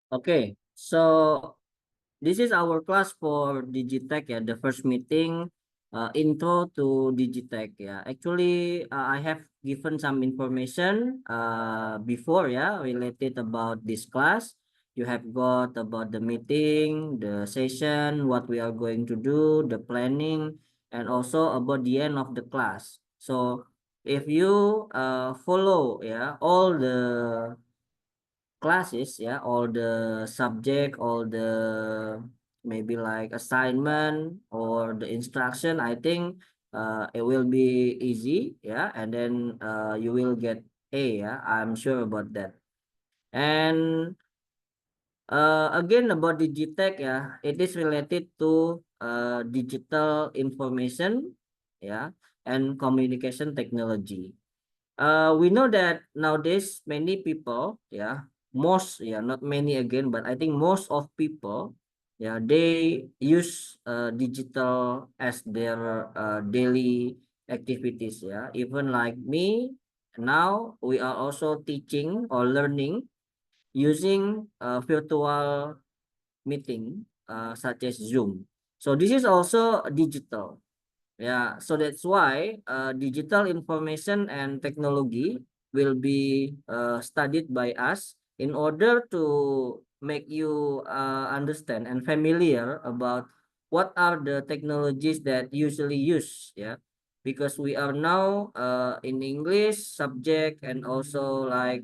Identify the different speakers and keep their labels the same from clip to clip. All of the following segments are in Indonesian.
Speaker 1: Okay, so this is our class for Digitech ya, the first meeting, intro to Digitech ya. Actually, I have given some information before ya related about this class. You have got about the meeting, the session, what we are going to do, the planning, and also about the end of the class. So if you follow ya all the classes ya, all the subject, all the maybe like assignment or the instruction, I think it will be easy yeah, and then you will get A yeah, I'm sure about that. And again about Digitech ya, it is related to digital information yeah, and communication technology. We know that nowadays many people yeah, most yeah, not many again, but I think most of people yeah, they use digital as their daily activities yeah. Even like me, now we are also teaching or learning using virtual meeting such as Zoom. So this is also digital. Yeah, so that's why digital information and technology will be studied by us in order to make you understand and familiar about what are the technologies that usually use. Yeah, because we are now in English subject and also like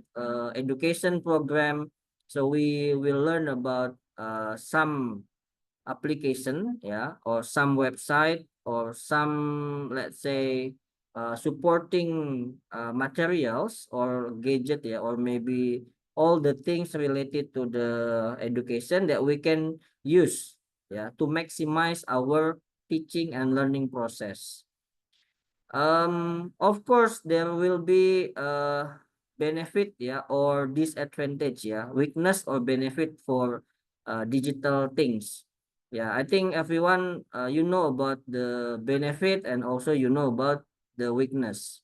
Speaker 1: education program, so we will learn about some application yeah, or some website or some let's say supporting materials or gadget yeah, or maybe all the things related to the education that we can use yeah, to maximize our teaching and learning process. Of course there will be benefit yeah, or disadvantage yeah, weakness or benefit for digital things. Yeah, I think everyone you know about the benefit and also you know about the weakness.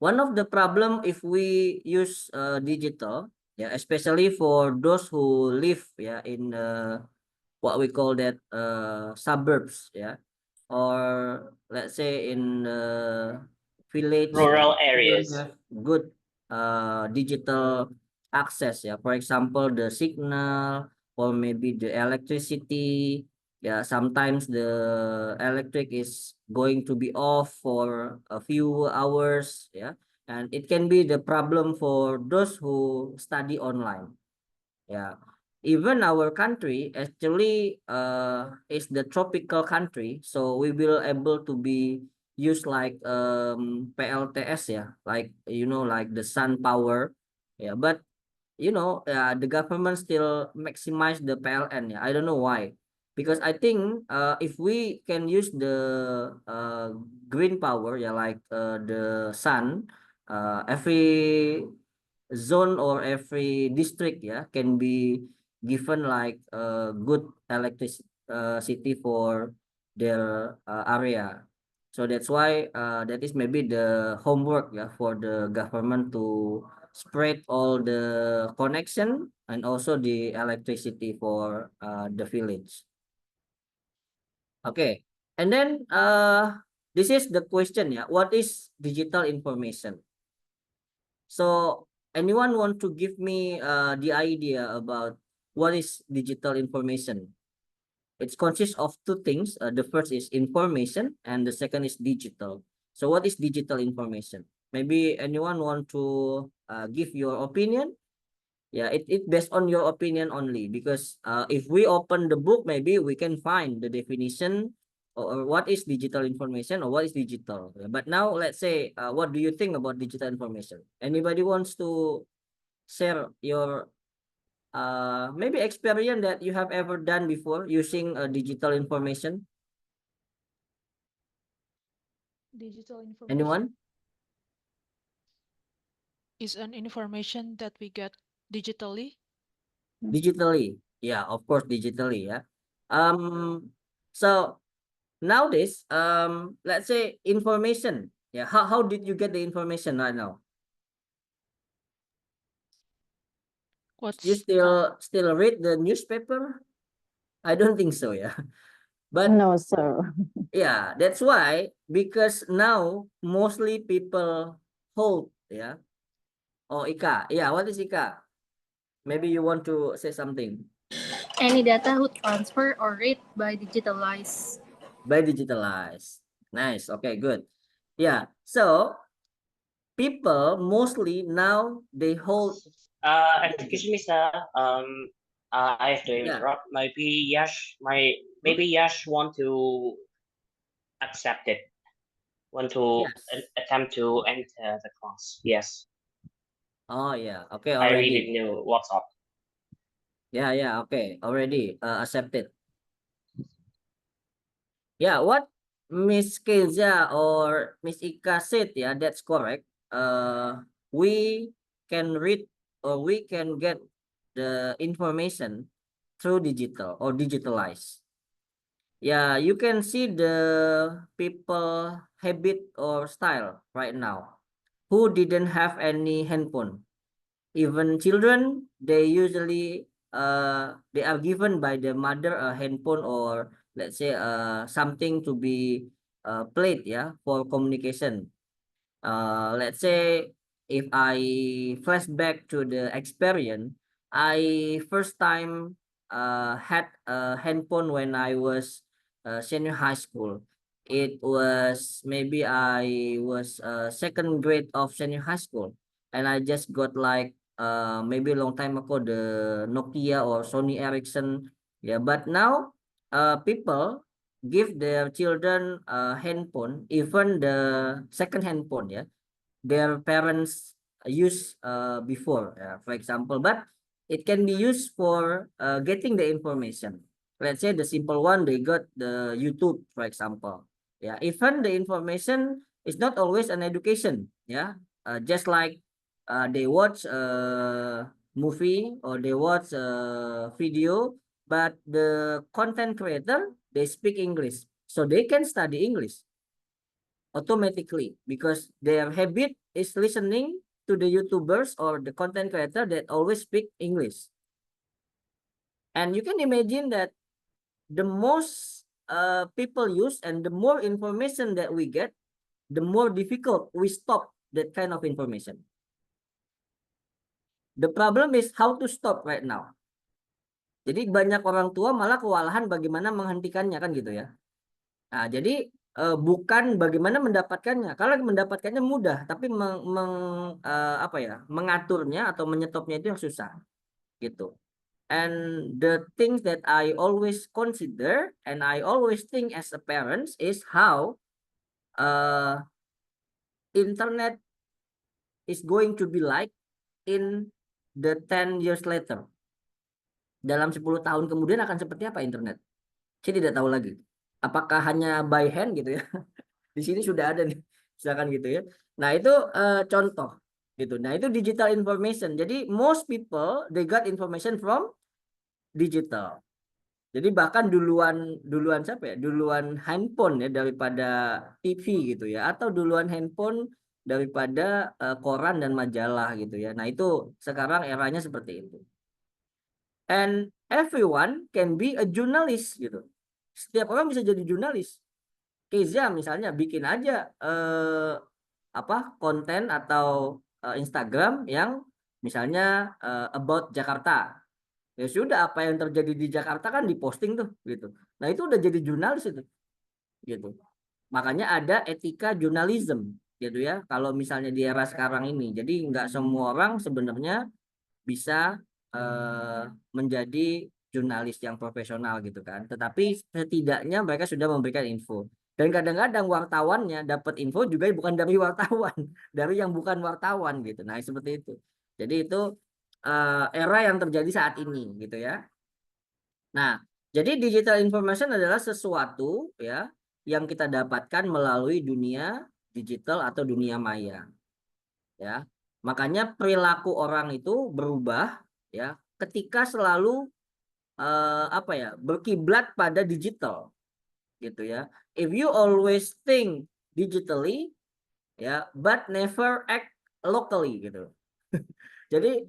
Speaker 1: One of the problem if we use digital yeah, especially for those who live yeah in what we call that suburbs yeah, or let's say in village yeah,
Speaker 2: Rural
Speaker 1: they don't
Speaker 2: areas.
Speaker 1: have good digital access yeah, for example the signal or maybe the electricity yeah, sometimes the electric is going to be off for a few hours yeah, and it can be the problem for those who study online. Yeah, even our country actually is the tropical country, so we will able to be use like PLTS yeah, like you know like the sun power. Yeah, but you know the government still maximize the PLN yeah. I don't know why. Because I think if we can use the green power yeah, like the sun, every zone or every district yeah, can be given like good electricity for their area. So that's why that is maybe the homework yeah, for the government to spread all the connection and also the electricity for the village. Okay, and then this is the question yeah, what is digital information? So anyone want to give me the idea about what is digital information? It consists of two things. The first is information and the second is digital. So what is digital information? Maybe anyone want to give your opinion? Yeah, it based on your opinion only, because if we open the book, maybe we can find the definition or what is digital information or what is digital. Yeah, but now let's say, what do you think about digital information? Anybody wants to share your maybe experience that you have ever done before using digital information?
Speaker 3: Digital information
Speaker 1: Anyone?
Speaker 3: is an information that we get digitally.
Speaker 1: Digitally, yeah, of course, digitally, yeah. So nowadays, let's say information, yeah. How did you get the information right now?
Speaker 3: What's
Speaker 1: You still read the newspaper? I don't think so, yeah. But
Speaker 2: No, sir.
Speaker 1: yeah, that's why, because now mostly people hold, yeah. Oh, Ika, yeah, what is Ika? Maybe you want to say something.
Speaker 4: Any data who transfer or read by digitalized.
Speaker 1: By digitalized. Nice. Okay, good. Yeah. So people mostly now they hold.
Speaker 5: Excuse me, sir. I have to
Speaker 1: Yeah.
Speaker 5: interrupt. Maybe Yash want to accept it. Want to
Speaker 1: Yes.
Speaker 5: attempt to enter the class. Yes,
Speaker 1: Oh yeah. Okay.
Speaker 5: I read
Speaker 1: Already.
Speaker 5: it new WhatsApp.
Speaker 1: Yeah. Yeah. Okay. Already accepted. Yeah. What Miss Keza or Miss Ika said, yeah, that's correct. We can read or we can get the information through digital or digitalized. Yeah, you can see the people habit or style right now who didn't have any handphone. Even children, they usually they are given by the mother a handphone, or let's say something to be played, yeah, for communication. Let's say if I flash back to the experience, I first time had a handphone when I was senior high school. It was maybe I was second grade of senior high school, and I just got like maybe a long time ago the Nokia or Sony Ericsson. Yeah, but now people give their children a handphone, even the second handphone, yeah, their parents use before, for example, but it can be used for getting the information. Let's say the simple one, they got the YouTube, for example. Yeah, even the information is not always an education. Yeah, just like they watch a movie or they watch a video, but the content creator, they speak English, so they can study English automatically because their habit is listening to the YouTubers or the content creator that always speak English. And you can imagine that the most people use and the more information that we get, the more difficult we stop that kind of information. The problem is how to stop right now. Jadi banyak orang tua malah kewalahan bagaimana menghentikannya, kan gitu ya. Nah, jadi bukan bagaimana mendapatkannya. Kalau mendapatkannya mudah, tapi apa ya, mengaturnya atau menyetopnya itu yang susah, gitu. And the things that I always consider and I always think as a parent is how internet is going to be like in the 10 years later. Dalam 10 tahun kemudian akan seperti apa internet? Saya tidak tahu lagi. Apakah hanya by hand gitu ya? Di sini sudah ada nih, misalkan gitu ya. Nah, itu contoh gitu. Nah, itu digital information. Jadi most people they got information from digital. Jadi bahkan duluan siapa ya? Duluan handphone ya daripada TV gitu ya, atau duluan handphone daripada koran dan majalah gitu ya. Nah, itu sekarang eranya seperti itu. And everyone can be a journalist gitu. Setiap orang bisa jadi jurnalis. Keza misalnya bikin aja konten atau Instagram yang misalnya about Jakarta. Ya sudah, apa yang terjadi di Jakarta kan diposting tuh gitu. Nah, itu udah jadi jurnalis itu. Gitu. Makanya ada etika jurnalism gitu ya. Kalau misalnya di era sekarang ini. Jadi nggak semua orang sebenarnya bisa menjadi jurnalis yang profesional gitu kan. Tetapi setidaknya mereka sudah memberikan info. Dan kadang-kadang wartawannya dapat info juga bukan dari wartawan, dari yang bukan wartawan gitu. Nah, seperti itu. Jadi itu era yang terjadi saat ini gitu ya. Nah, jadi digital information adalah sesuatu ya yang kita dapatkan melalui dunia digital atau dunia maya. Ya. Makanya perilaku orang itu berubah ya ketika selalu berkiblat pada digital gitu ya. If you always think digitally ya but never act locally gitu. Jadi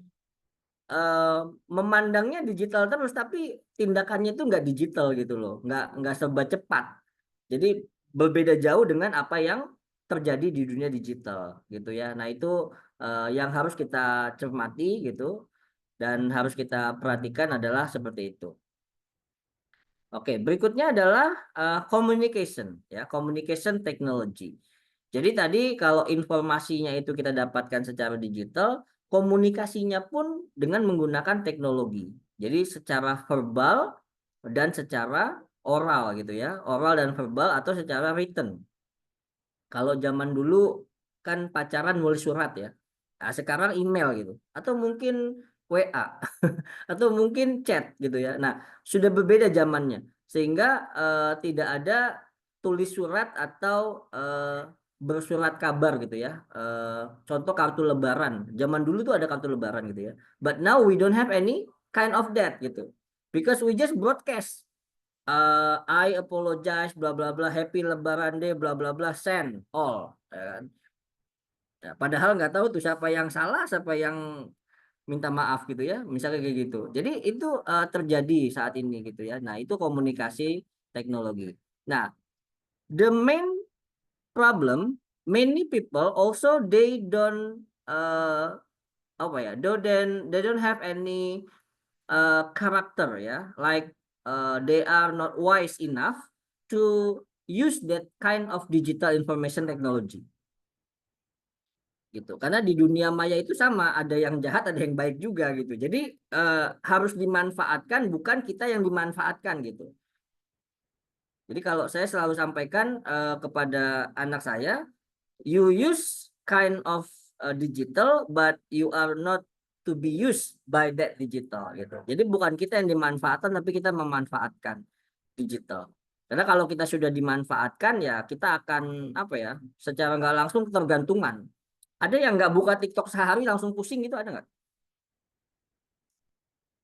Speaker 1: memandangnya digital terus, tapi tindakannya itu nggak digital gitu loh, nggak serba cepat. Jadi berbeda jauh dengan apa yang terjadi di dunia digital gitu ya. Nah itu yang harus kita cermati gitu dan harus kita perhatikan adalah seperti itu. Oke, berikutnya adalah communication ya, communication technology. Jadi tadi kalau informasinya itu kita dapatkan secara digital, komunikasinya pun dengan menggunakan teknologi. Jadi secara verbal dan secara oral gitu ya, oral dan verbal atau secara written. Kalau zaman dulu kan pacaran nulis surat ya. Nah, sekarang email gitu. Atau mungkin WA atau mungkin chat gitu ya. Nah, sudah berbeda zamannya. Sehingga tidak ada tulis surat atau bersurat kabar gitu ya. Contoh kartu lebaran. Zaman dulu tuh ada kartu lebaran gitu ya. But now we don't have any kind of that gitu. Because we just broadcast. I apologize, bla bla bla, happy lebaran day, bla bla bla, send all. Ya kan? Ya, padahal nggak tahu tuh siapa yang salah, siapa yang minta maaf gitu ya, misalnya kayak gitu. Jadi itu terjadi saat ini gitu ya. Nah itu komunikasi teknologi. Nah, the main problem, many people also they don't apa ya, they don't have any karakter ya, like they are not wise enough to use that kind of digital information technology gitu. Karena di dunia maya itu sama, ada yang jahat, ada yang baik juga gitu. Jadi harus dimanfaatkan, bukan kita yang dimanfaatkan gitu. Jadi kalau saya selalu sampaikan kepada anak saya, you use kind of digital, but you are not to be used by that digital gitu. Jadi bukan kita yang dimanfaatkan, tapi kita memanfaatkan digital. Karena kalau kita sudah dimanfaatkan ya kita akan apa ya, secara nggak langsung ketergantungan. Ada yang nggak buka TikTok sehari langsung pusing gitu, ada nggak?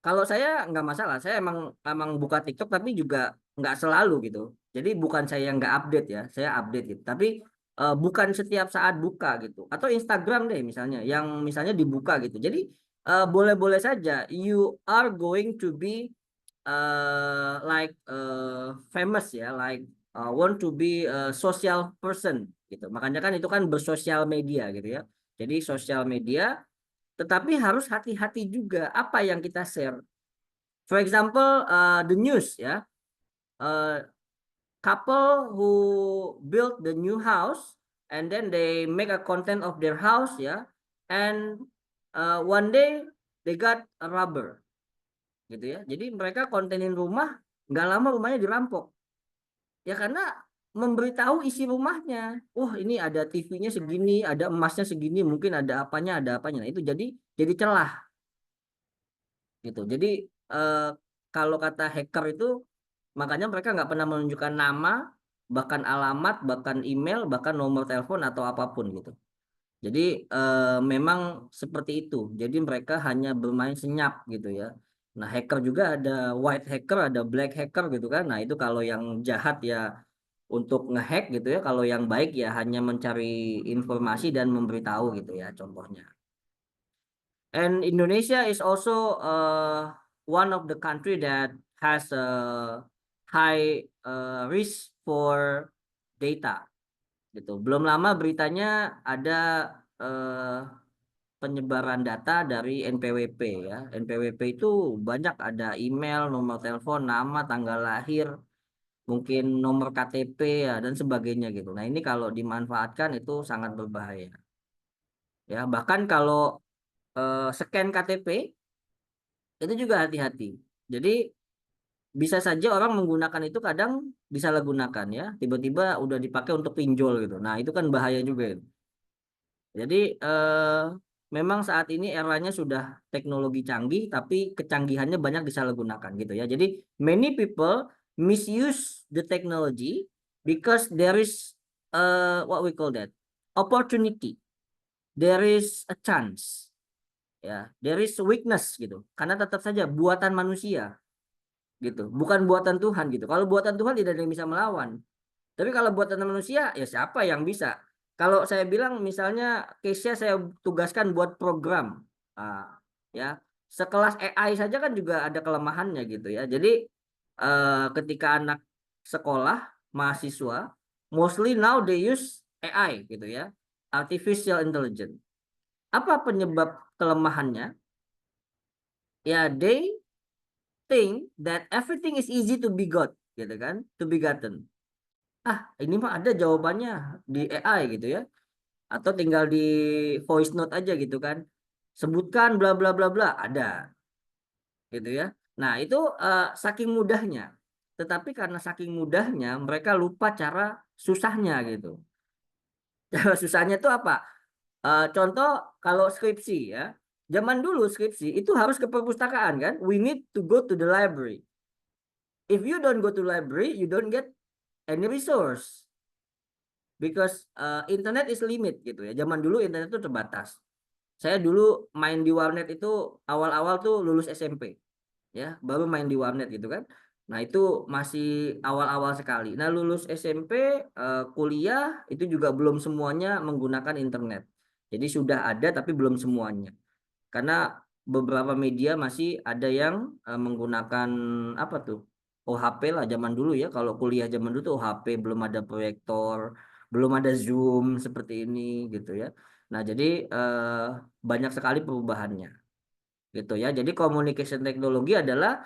Speaker 1: Kalau saya nggak masalah, saya emang buka TikTok tapi juga nggak selalu gitu. Jadi bukan saya yang nggak update ya, saya update gitu. Tapi bukan setiap saat buka gitu. Atau Instagram deh misalnya, yang misalnya dibuka gitu. Jadi boleh-boleh saja, you are going to be like famous ya, like want to be a social person gitu. Makanya kan itu kan bersosial media gitu ya. Jadi sosial media, tetapi harus hati-hati juga apa yang kita share. For example, the news ya, couple who built the new house and then they make a content of their house ya, and one day they got a robber gitu ya. Jadi mereka kontenin rumah, nggak lama rumahnya dirampok. Ya karena memberitahu isi rumahnya. Wah, ini ada TV-nya segini, ada emasnya segini, mungkin ada apanya, ada apanya. Nah, itu jadi celah gitu. Jadi kalau kata hacker itu, makanya mereka nggak pernah menunjukkan nama, bahkan alamat, bahkan email, bahkan nomor telepon atau apapun gitu. Jadi memang seperti itu. Jadi mereka hanya bermain senyap gitu ya. Nah, hacker juga ada white hacker, ada black hacker gitu kan. Nah, itu kalau yang jahat ya untuk ngehack gitu ya. Kalau yang baik ya hanya mencari informasi dan memberitahu gitu ya contohnya. And Indonesia is also one of the country that has a high risk for data gitu. Belum lama beritanya ada penyebaran data dari NPWP ya. NPWP itu banyak, ada email, nomor telepon, nama, tanggal lahir, mungkin nomor KTP ya dan sebagainya gitu. Nah, ini kalau dimanfaatkan itu sangat berbahaya. Ya, bahkan kalau scan KTP itu juga hati-hati. Jadi bisa saja orang menggunakan itu, kadang disalahgunakan ya. Tiba-tiba udah dipakai untuk pinjol gitu. Nah, itu kan bahaya juga itu. Jadi memang saat ini eranya sudah teknologi canggih, tapi kecanggihannya banyak disalahgunakan gitu ya. Jadi many people misuse the technology because there is what we call that opportunity, there is a chance, ya, there is weakness gitu. Karena tetap saja buatan manusia gitu, bukan buatan Tuhan gitu. Kalau buatan Tuhan tidak ada yang bisa melawan. Tapi kalau buatan manusia, ya siapa yang bisa? Kalau saya bilang misalnya case-nya saya tugaskan buat program, ya sekelas AI saja kan juga ada kelemahannya gitu ya. Jadi ketika anak sekolah, mahasiswa, mostly now they use AI gitu ya, artificial intelligence. Apa penyebab kelemahannya? Ya, they think that everything is easy to be got, gitu kan, to be gotten. Ini mah ada jawabannya di AI gitu ya, atau tinggal di voice note aja gitu kan, sebutkan bla bla bla bla, ada gitu ya. Nah itu saking mudahnya, tetapi karena saking mudahnya mereka lupa cara susahnya gitu. Cara susahnya itu apa? Contoh kalau skripsi ya, zaman dulu skripsi itu harus ke perpustakaan kan, we need to go to the library. If you don't go to library, you don't get any resource because internet is limit gitu ya. Zaman dulu internet itu terbatas. Saya dulu main di warnet itu awal-awal tuh lulus SMP ya, baru main di warnet gitu kan. Nah itu masih awal-awal sekali. Nah lulus SMP, kuliah itu juga belum semuanya menggunakan internet. Jadi sudah ada tapi belum semuanya. Karena beberapa media masih ada yang menggunakan apa tuh, OHP lah zaman dulu ya. Kalau kuliah zaman dulu tuh OHP, belum ada proyektor, belum ada Zoom seperti ini gitu ya. Nah jadi banyak sekali perubahannya gitu ya. Jadi communication teknologi adalah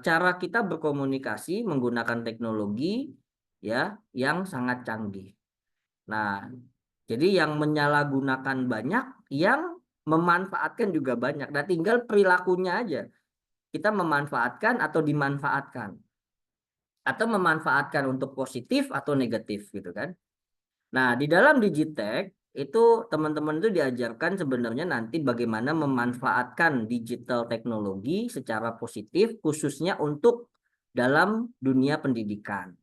Speaker 1: cara kita berkomunikasi menggunakan teknologi ya yang sangat canggih. Nah, jadi yang menyalahgunakan banyak, yang memanfaatkan juga banyak. Nah, tinggal perilakunya aja. Kita memanfaatkan atau dimanfaatkan. Atau memanfaatkan untuk positif atau negatif gitu kan. Nah, di dalam Digitech itu teman-teman itu diajarkan sebenarnya nanti bagaimana memanfaatkan digital teknologi secara positif khususnya untuk dalam dunia pendidikan.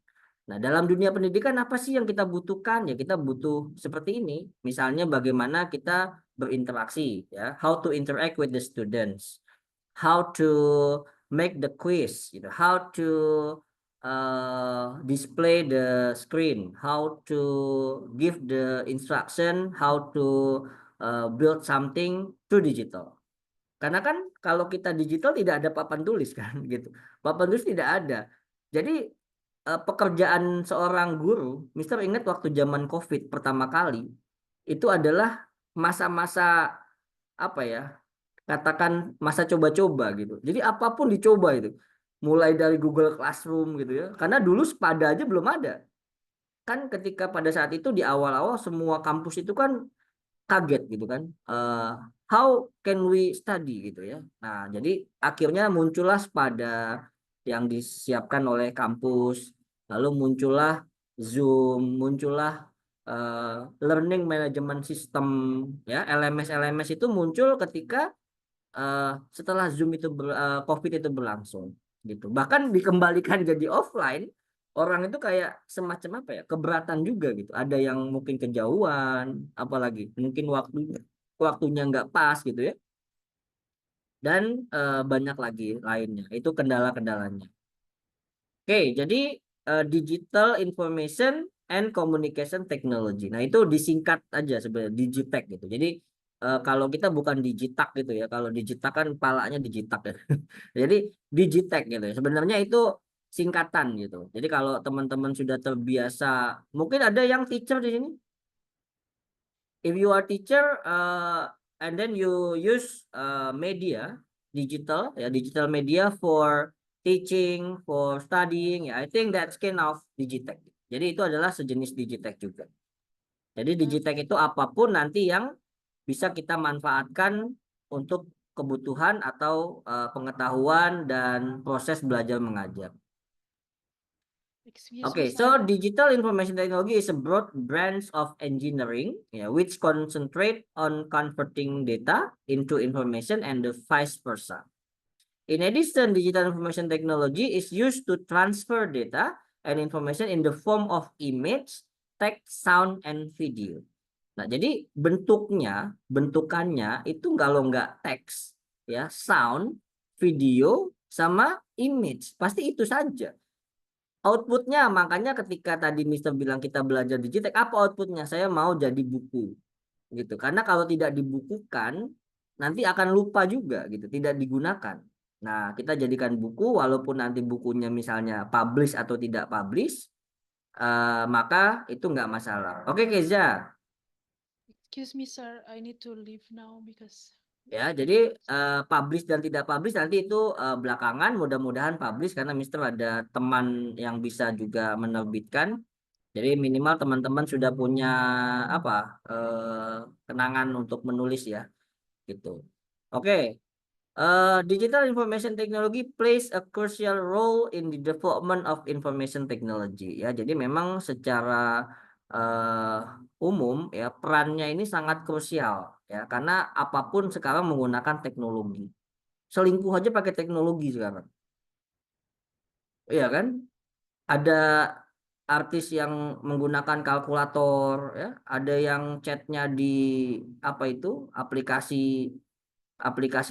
Speaker 1: Nah, dalam dunia pendidikan apa sih yang kita butuhkan? Ya, kita butuh seperti ini. Misalnya bagaimana kita berinteraksi ya, how to interact with the students, how to make the quiz, gitu, how to display the screen, how to give the instruction, how to build something through digital. Karena kan kalau kita digital tidak ada papan tulis kan gitu. Papan tulis tidak ada. Jadi pekerjaan seorang guru, Mister ingat waktu zaman COVID pertama kali, itu adalah masa-masa apa ya? Katakan masa coba-coba gitu. Jadi apapun dicoba itu. Mulai dari Google Classroom gitu ya. Karena dulu Spada aja belum ada. Kan ketika pada saat itu di awal-awal semua kampus itu kan kaget gitu kan. How can we study gitu ya. Nah, jadi akhirnya muncullah Spada yang disiapkan oleh kampus. Lalu muncullah Zoom, muncullah learning management system ya, LMS itu muncul ketika setelah Zoom itu COVID itu berlangsung gitu. Bahkan dikembalikan jadi offline, orang itu kayak semacam apa ya, keberatan juga gitu. Ada yang mungkin kejauhan, apalagi mungkin waktunya nggak pas gitu ya. Dan banyak lagi lainnya. Itu kendala-kendalanya. Oke, jadi digital information and communication technology. Nah, itu disingkat aja sebenarnya Digitech gitu. Jadi kalau kita bukan digitak gitu ya. Kalau digitak kan palanya digitak ya. Jadi Digitech gitu ya. Sebenarnya itu singkatan gitu. Jadi kalau teman-teman sudah terbiasa, mungkin ada yang teacher di sini. If you are teacher and then you use media digital ya, digital media for teaching, for studying ya, I think that's kind of Digitech. Jadi itu adalah sejenis Digitech juga. Jadi Digitech itu apapun nanti yang bisa kita manfaatkan untuk kebutuhan atau pengetahuan dan proses belajar mengajar.
Speaker 3: Excuse
Speaker 1: Okay,
Speaker 3: me,
Speaker 1: so
Speaker 3: Sir.
Speaker 1: digital information technology is a broad branch of engineering, which concentrate on converting data into information and the vice versa. In addition, digital information technology is used to transfer data and information in the form of image, text, sound, and video. Nah, jadi bentukannya itu kalau nggak teks, ya, sound, video, sama image, pasti itu saja. Outputnya, makanya ketika tadi Mister bilang kita belajar Digitech, apa outputnya? Saya mau jadi buku gitu. Karena kalau tidak dibukukan, nanti akan lupa juga gitu, tidak digunakan. Nah, kita jadikan buku walaupun nanti bukunya misalnya publish atau tidak publish, maka itu nggak masalah. Oke, Keza.
Speaker 3: Excuse me, sir. I need to leave now because
Speaker 1: Ya, jadi publish dan tidak publish nanti itu belakangan, mudah-mudahan publish karena Mister ada teman yang bisa juga menerbitkan. Jadi minimal teman-teman sudah punya apa kenangan untuk menulis ya, gitu. Oke. Digital information technology plays a crucial role in the development of information technology. Ya, jadi memang secara umum ya perannya ini sangat krusial ya karena apapun sekarang menggunakan teknologi. Selingkuh aja pakai teknologi sekarang. Iya kan? Ada artis yang menggunakan kalkulator ya, ada yang chatnya di apa itu aplikasi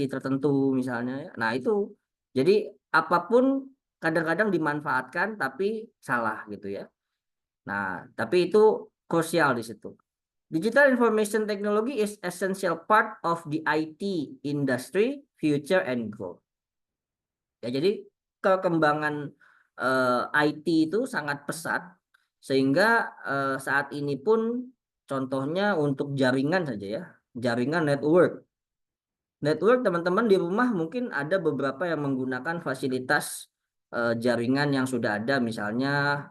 Speaker 1: tertentu misalnya ya. Nah, itu jadi apapun kadang-kadang dimanfaatkan tapi salah gitu ya. Nah, tapi itu krusial di situ. Digital information technology is essential part of the IT industry future and growth. Ya, jadi perkembangan IT itu sangat pesat sehingga saat ini pun contohnya untuk jaringan saja ya, jaringan network. Network teman-teman di rumah mungkin ada beberapa yang menggunakan fasilitas jaringan yang sudah ada, misalnya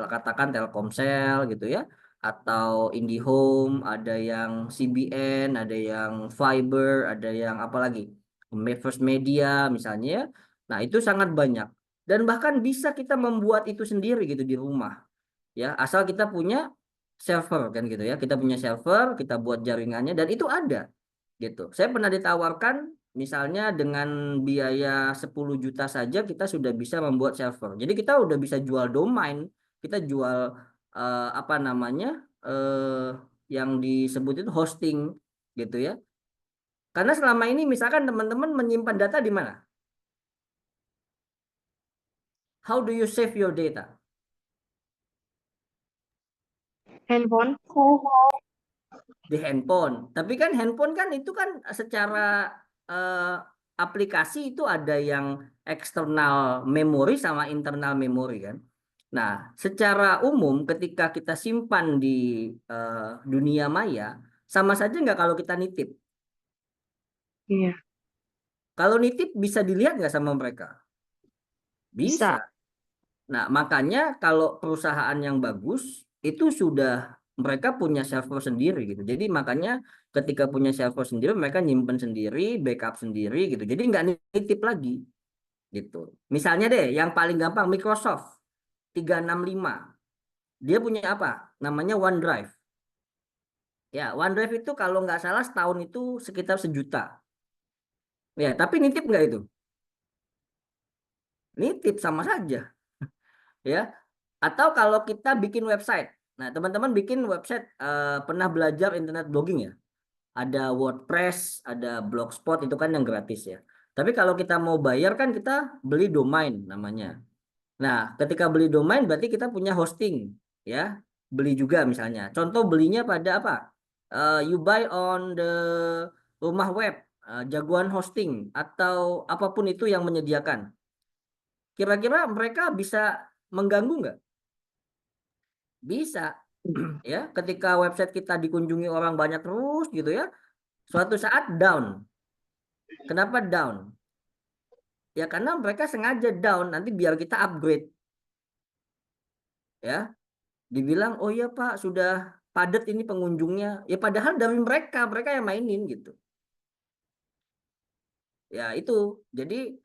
Speaker 1: katakan Telkomsel gitu ya, atau IndiHome, ada yang CBN, ada yang Fiber, ada yang apa lagi, First Media misalnya ya. Nah, itu sangat banyak dan bahkan bisa kita membuat itu sendiri gitu di rumah ya, asal kita punya server kan gitu ya, kita punya server, kita buat jaringannya dan itu ada gitu. Saya pernah ditawarkan misalnya dengan biaya 10 juta saja kita sudah bisa membuat server. Jadi kita udah bisa jual domain, kita jual apa namanya yang disebut itu hosting gitu ya. Karena selama ini misalkan teman-teman menyimpan data di mana? How do you save your data?
Speaker 2: Handphone.
Speaker 1: Di handphone. Tapi kan handphone kan itu kan secara eh, aplikasi itu ada yang eksternal memori sama internal memori kan. Nah, secara umum ketika kita simpan di dunia maya, sama saja nggak kalau kita nitip.
Speaker 2: Iya,
Speaker 1: Kalau nitip bisa dilihat nggak sama mereka?
Speaker 2: bisa.
Speaker 1: Bisa. Nah, makanya kalau perusahaan yang bagus itu sudah mereka punya server sendiri gitu. Jadi makanya ketika punya server sendiri mereka nyimpen sendiri, backup sendiri gitu. Jadi nggak nitip lagi gitu. Misalnya deh yang paling gampang Microsoft 365. Dia punya apa? Namanya OneDrive. Ya, OneDrive itu kalau nggak salah setahun itu sekitar 1 juta. Ya, tapi nitip nggak itu? Nitip sama saja. Ya, atau kalau kita bikin website. Nah, teman-teman bikin website pernah belajar internet blogging ya? Ada WordPress, ada Blogspot itu kan yang gratis ya. Tapi kalau kita mau bayar kan kita beli domain namanya. Nah, ketika beli domain berarti kita punya hosting ya. Beli juga misalnya. Contoh belinya pada apa? You buy on the rumah web, jagoan hosting atau apapun itu yang menyediakan. Kira-kira mereka bisa mengganggu nggak? Bisa. Ya, ketika website kita dikunjungi orang banyak terus gitu ya, suatu saat down. Kenapa down? Ya karena mereka sengaja down nanti biar kita upgrade. Ya, dibilang oh iya Pak sudah padat ini pengunjungnya. Ya padahal dari mereka yang mainin gitu. Ya itu. Jadi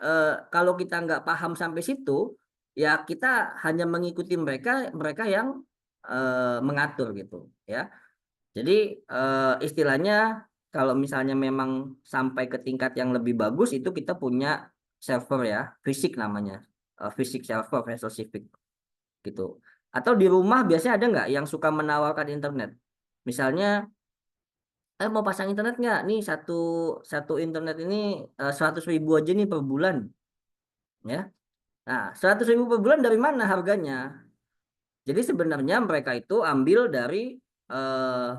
Speaker 1: kalau kita nggak paham sampai situ, ya kita hanya mengikuti mereka yang mengatur gitu. Ya. Jadi istilahnya kalau misalnya memang sampai ke tingkat yang lebih bagus itu kita punya server ya, fisik namanya, fisik server, Vessel Civic gitu. Atau di rumah biasanya ada nggak yang suka menawarkan internet? Misalnya, mau pasang internet nggak? Nih satu internet ini 100.000 aja nih per bulan, ya. Nah, 100.000 per bulan dari mana harganya? Jadi sebenarnya mereka itu ambil dari eh,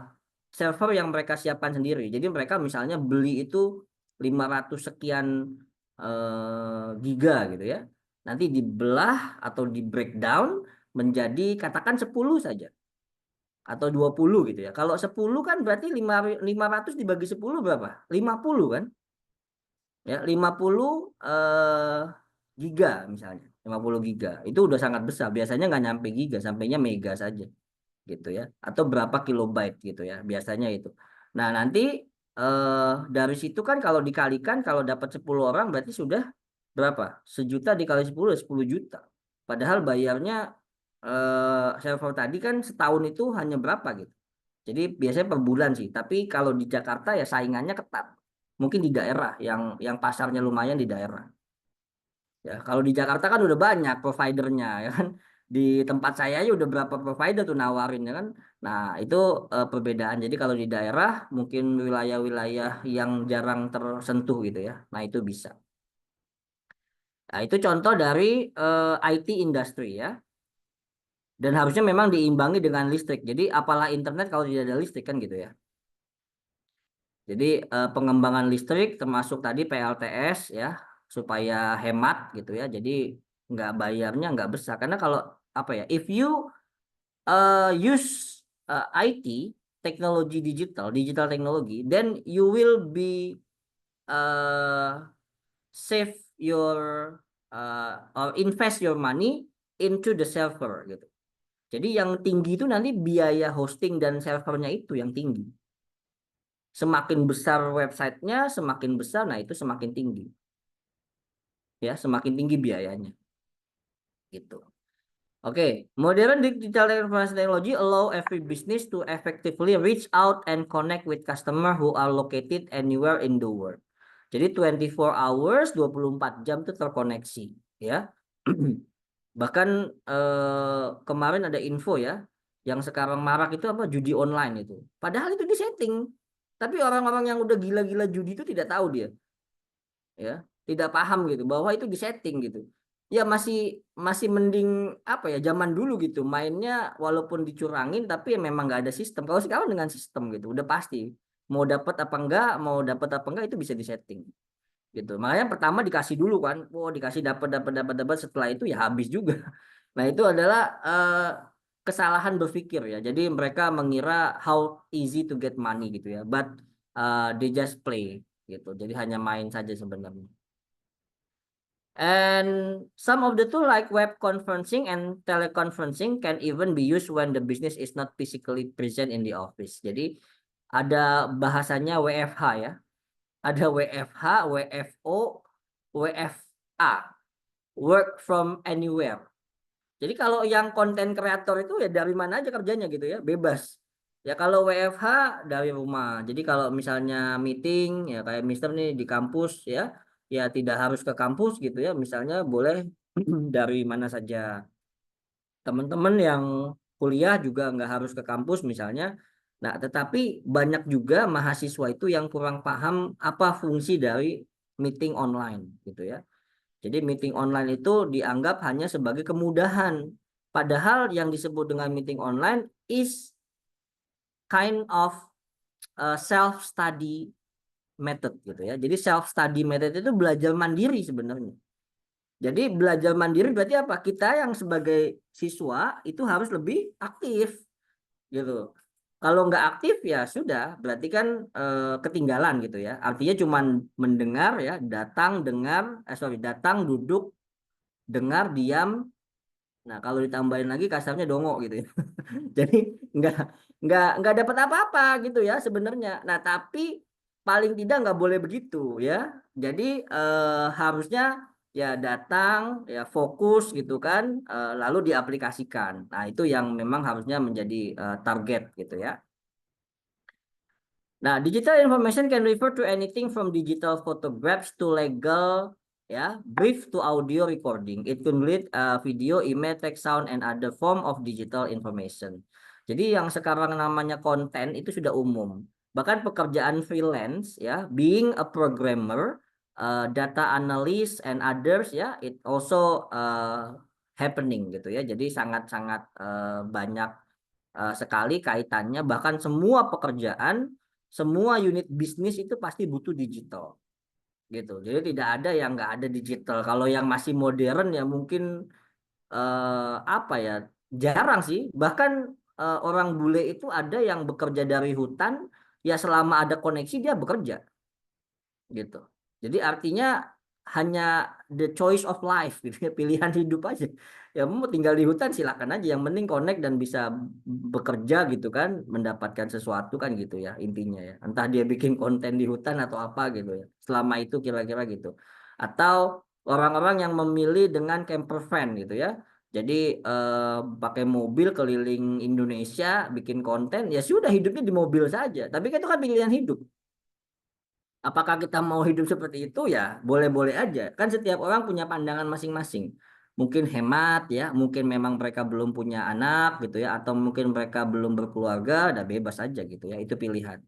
Speaker 1: server yang mereka siapkan sendiri. Jadi mereka misalnya beli itu 500 sekian giga gitu ya. Nanti dibelah atau di breakdown menjadi katakan 10 saja. Atau 20 gitu ya. Kalau 10 kan berarti 500 dibagi 10 berapa? 50 kan? Ya, 50 giga misalnya. 50 giga. Itu udah sangat besar. Biasanya nggak nyampe giga, sampainya mega saja. Gitu ya. Atau berapa kilobyte gitu ya. Biasanya itu. Nah, nanti dari situ kan kalau dikalikan kalau dapat 10 orang berarti sudah berapa? 1 juta dikali 10 juta. Padahal bayarnya server tadi kan setahun itu hanya berapa gitu. Jadi biasanya per bulan sih. Tapi kalau di Jakarta ya saingannya ketat. Mungkin di daerah yang pasarnya lumayan di daerah. Ya, kalau di Jakarta kan udah banyak providernya ya kan. Di tempat saya aja udah berapa provider tuh nawarin ya kan. Nah, itu perbedaan. Jadi kalau di daerah mungkin wilayah-wilayah yang jarang tersentuh gitu ya. Nah, itu bisa. Nah, itu contoh dari IT industry ya. Dan harusnya memang diimbangi dengan listrik. Jadi apalah internet kalau tidak ada listrik kan gitu ya. Jadi pengembangan listrik termasuk tadi PLTS ya supaya hemat gitu ya. Jadi nggak bayarnya nggak besar karena kalau apa ya, if you use IT teknologi digital teknologi, then you will be save your or invest your money into the server gitu. Jadi yang tinggi itu nanti biaya hosting dan servernya itu yang tinggi. Semakin besar websitenya, semakin besar, nah itu semakin tinggi. Ya, semakin tinggi biayanya. Gitu. Oke, modern digital information technology allow every business to effectively reach out and connect with customer who are located anywhere in the world. Jadi 24 hours, 24 jam itu terkoneksi, ya. Bahkan kemarin ada info ya, yang sekarang marak itu apa, judi online itu. Padahal itu disetting. Tapi orang-orang yang udah gila-gila judi itu tidak tahu dia. Ya, tidak paham gitu bahwa itu disetting gitu. Ya masih mending apa ya, zaman dulu gitu. Mainnya walaupun dicurangin tapi ya memang nggak ada sistem. Kalau sekarang dengan sistem gitu, udah pasti. Mau dapat apa enggak itu bisa disetting. Gitu. Makanya pertama dikasih dulu kan. Oh, dikasih dapat setelah itu ya habis juga. Nah, itu adalah kesalahan berpikir ya. Jadi mereka mengira how easy to get money gitu ya. But they just play gitu. Jadi hanya main saja sebenarnya. And some of the tool like web conferencing and teleconferencing can even be used when the business is not physically present in the office. Jadi ada bahasanya WFH ya. Ada WFH, WFO, WFA. Work from anywhere. Jadi kalau yang konten kreator itu ya dari mana aja kerjanya gitu ya, bebas. Ya kalau WFH dari rumah. Jadi kalau misalnya meeting ya kayak Mister nih di kampus ya, ya tidak harus ke kampus gitu ya. Misalnya boleh dari mana saja. Teman-teman yang kuliah juga nggak harus ke kampus misalnya. Nah, tetapi banyak juga mahasiswa itu yang kurang paham apa fungsi dari meeting online gitu ya. Jadi meeting online itu dianggap hanya sebagai kemudahan. Padahal yang disebut dengan meeting online is kind of self-study method gitu ya. Jadi self-study method itu belajar mandiri sebenarnya. Jadi belajar mandiri berarti apa? Kita yang sebagai siswa itu harus lebih aktif gitu. Kalau nggak aktif ya sudah, berarti kan ketinggalan gitu ya. Artinya cuma mendengar ya, datang, dengar, datang, duduk, dengar, diam. Nah, kalau ditambahin lagi kasarnya dongok gitu ya. Jadi nggak nggak dapat apa-apa gitu ya sebenarnya. Nah, tapi paling tidak nggak boleh begitu ya. Jadi harusnya ya datang ya fokus gitu kan, lalu diaplikasikan. Nah, itu yang memang harusnya menjadi target gitu ya. Nah, digital information can refer to anything from digital photographs to legal, ya, brief to audio recording. It can read video, email, text, sound, and other form of digital information. Jadi yang sekarang namanya konten itu sudah umum. Bahkan pekerjaan freelance, ya, being a programmer, data analyst, and others, ya, it also happening gitu ya. Jadi sangat-sangat banyak sekali kaitannya, bahkan semua pekerjaan, semua unit bisnis itu pasti butuh digital gitu. Jadi tidak ada yang nggak ada digital. Kalau yang masih modern ya mungkin apa ya, jarang sih. Bahkan orang bule itu ada yang bekerja dari hutan, ya selama ada koneksi dia bekerja gitu. Jadi artinya hanya the choice of life gitu ya, pilihan hidup aja. Ya mau tinggal di hutan silakan aja, yang penting connect dan bisa bekerja gitu kan, mendapatkan sesuatu kan gitu ya intinya ya. Entah dia bikin konten di hutan atau apa gitu ya. Selama itu kira-kira gitu. Atau orang-orang yang memilih dengan camper van gitu ya. Jadi pakai mobil keliling Indonesia bikin konten, ya sudah hidupnya di mobil saja. Tapi kan itu kan pilihan hidup. Apakah kita mau hidup seperti itu ya boleh-boleh aja. Kan setiap orang punya pandangan masing-masing. Mungkin hemat ya, mungkin memang mereka belum punya anak gitu ya, atau mungkin mereka belum berkeluarga, udah bebas aja gitu ya, itu pilihan.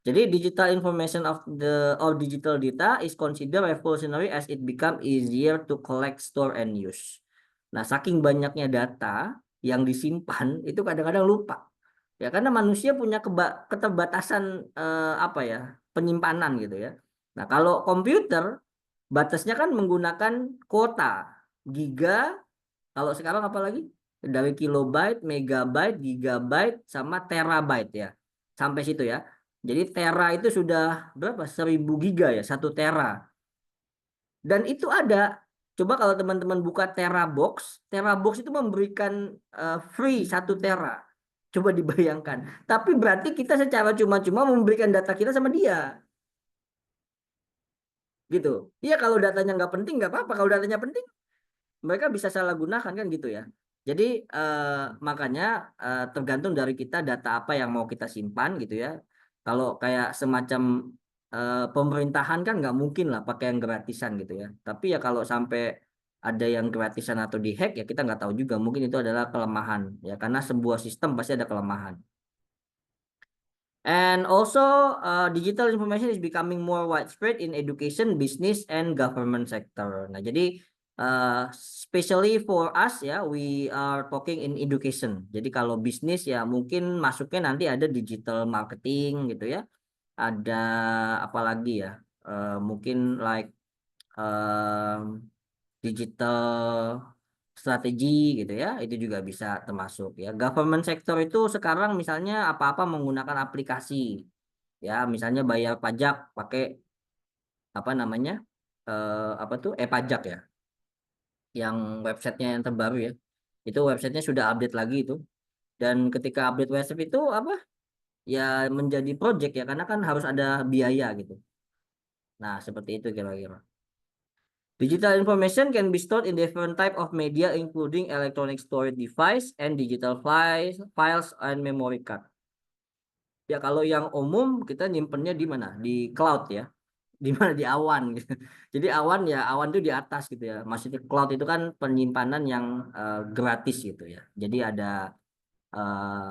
Speaker 1: Jadi digital information of the or digital data is considered revolutionary as it become easier to collect, store, and use. Nah, saking banyaknya data yang disimpan itu kadang-kadang lupa. Ya, karena manusia punya keterbatasan apa ya, penyimpanan gitu ya. Nah, kalau komputer batasnya kan menggunakan kuota, giga, kalau sekarang apa lagi? Dari kilobyte, megabyte, gigabyte, sama terabyte ya. Sampai situ ya. Jadi tera itu sudah berapa? 1000 giga ya, 1 tera. Dan itu ada. Coba kalau teman-teman buka Terabox itu memberikan free 1 tera. Coba dibayangkan. Tapi berarti kita secara cuma-cuma memberikan data kita sama dia. Gitu. Iya, kalau datanya nggak penting nggak apa-apa. Kalau datanya penting, mereka bisa salah gunakan kan gitu ya. Jadi makanya tergantung dari kita data apa yang mau kita simpan gitu ya. Kalau kayak semacam pemerintahan kan nggak mungkin lah pakai yang gratisan gitu ya. Tapi ya kalau sampai ada yang gratisan atau dihack ya kita nggak tahu juga. Mungkin itu adalah kelemahan ya, karena sebuah sistem pasti ada kelemahan. And also, digital information is becoming more widespread in education, business, and government sector. Nah, jadi especially for us ya, we are talking in education. Jadi kalau bisnis ya mungkin masuknya nanti ada digital marketing gitu ya. Ada apa lagi ya? Mungkin like digital strategi gitu ya, itu juga bisa termasuk ya. Government sector itu sekarang misalnya apa-apa menggunakan aplikasi ya, misalnya bayar pajak pakai apa namanya, apa tuh e-pajak ya, yang websitenya yang terbaru ya, itu websitenya sudah update lagi itu. Dan ketika update website itu apa ya, menjadi project ya, karena kan harus ada biaya gitu. Nah seperti itu kira-kira. Digital information can be stored in different type of media, including electronic storage device and digital files and memory card. Ya kalau yang umum kita nyimpennya di mana? Di cloud ya, di mana, di awan gitu. Jadi awan ya, awan itu di atas gitu ya. Maksudnya cloud itu kan penyimpanan yang gratis gitu ya. Jadi ada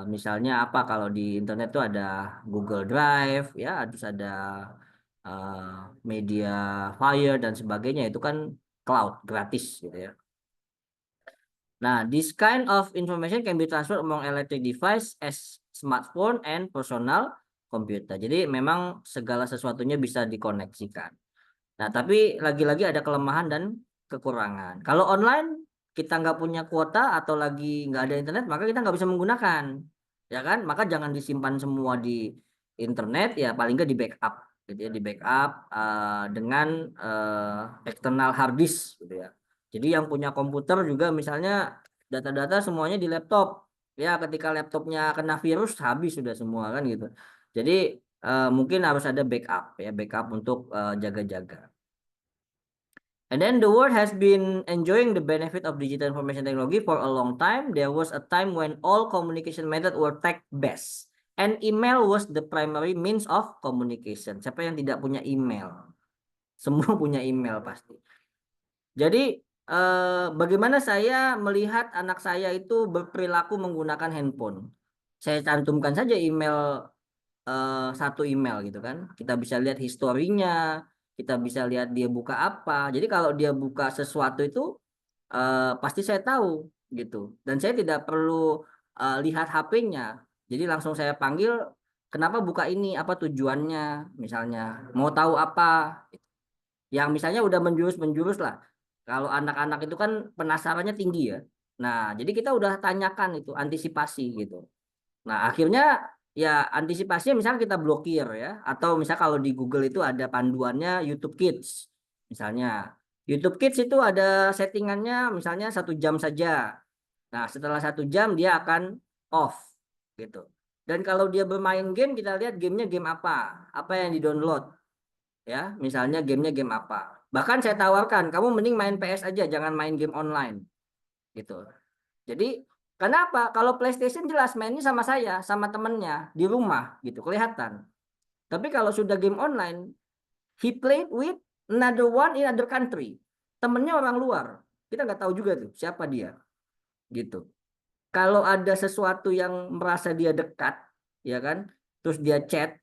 Speaker 1: misalnya apa, kalau di internet tuh ada Google Drive ya, terus ada media fire dan sebagainya, itu kan cloud gratis gitu ya. Nah, this kind of information can be transferred among electric device as smartphone and personal computer. Jadi memang segala sesuatunya bisa dikoneksikan. Nah, tapi lagi-lagi ada kelemahan dan kekurangan. Kalau online kita nggak punya kuota atau lagi nggak ada internet, maka kita nggak bisa menggunakan, ya kan? Maka jangan disimpan semua di internet, ya paling nggak di backup, gitu ya, di backup dengan external hard disk, gitu ya. Jadi yang punya komputer juga misalnya data-data semuanya di laptop, ya ketika laptopnya kena virus habis sudah semua kan gitu. Jadi mungkin harus ada backup ya, backup untuk jaga-jaga. And then the world has been enjoying the benefit of digital information technology for a long time. There was a time when all communication methods were text-based, and email was the primary means of communication. Siapa yang tidak punya email? Semua punya email pasti. Jadi bagaimana saya melihat anak saya itu berperilaku menggunakan handphone? Saya cantumkan saja email, satu email gitu kan. Kita bisa lihat historinya, kita bisa lihat dia buka apa. Jadi kalau dia buka sesuatu itu pasti saya tahu gitu. Dan saya tidak perlu lihat HP-nya. Jadi langsung saya panggil, kenapa buka ini, apa tujuannya, misalnya mau tahu apa, yang misalnya udah menjurus lah. Kalau anak-anak itu kan penasarannya tinggi ya. Nah, jadi kita udah tanyakan itu antisipasi gitu. Nah, akhirnya ya antisipasinya misalnya kita blokir ya, atau misalnya kalau di Google itu ada panduannya YouTube Kids. Misalnya YouTube Kids itu ada settingannya misalnya 1 jam saja. Nah, setelah 1 jam dia akan off gitu. Dan kalau dia bermain game, kita lihat gamenya game apa yang di-download ya. Misalnya gamenya game apa. Bahkan saya tawarkan, kamu mending main PS aja, jangan main game online gitu. Jadi kenapa? Kalau PlayStation jelas mainnya sama saya, sama temennya di rumah gitu, kelihatan. Tapi kalau sudah game online, he played with another one in other country. Temennya orang luar. Kita nggak tahu juga tuh siapa dia. Gitu. Kalau ada sesuatu yang merasa dia dekat, ya kan, terus dia chat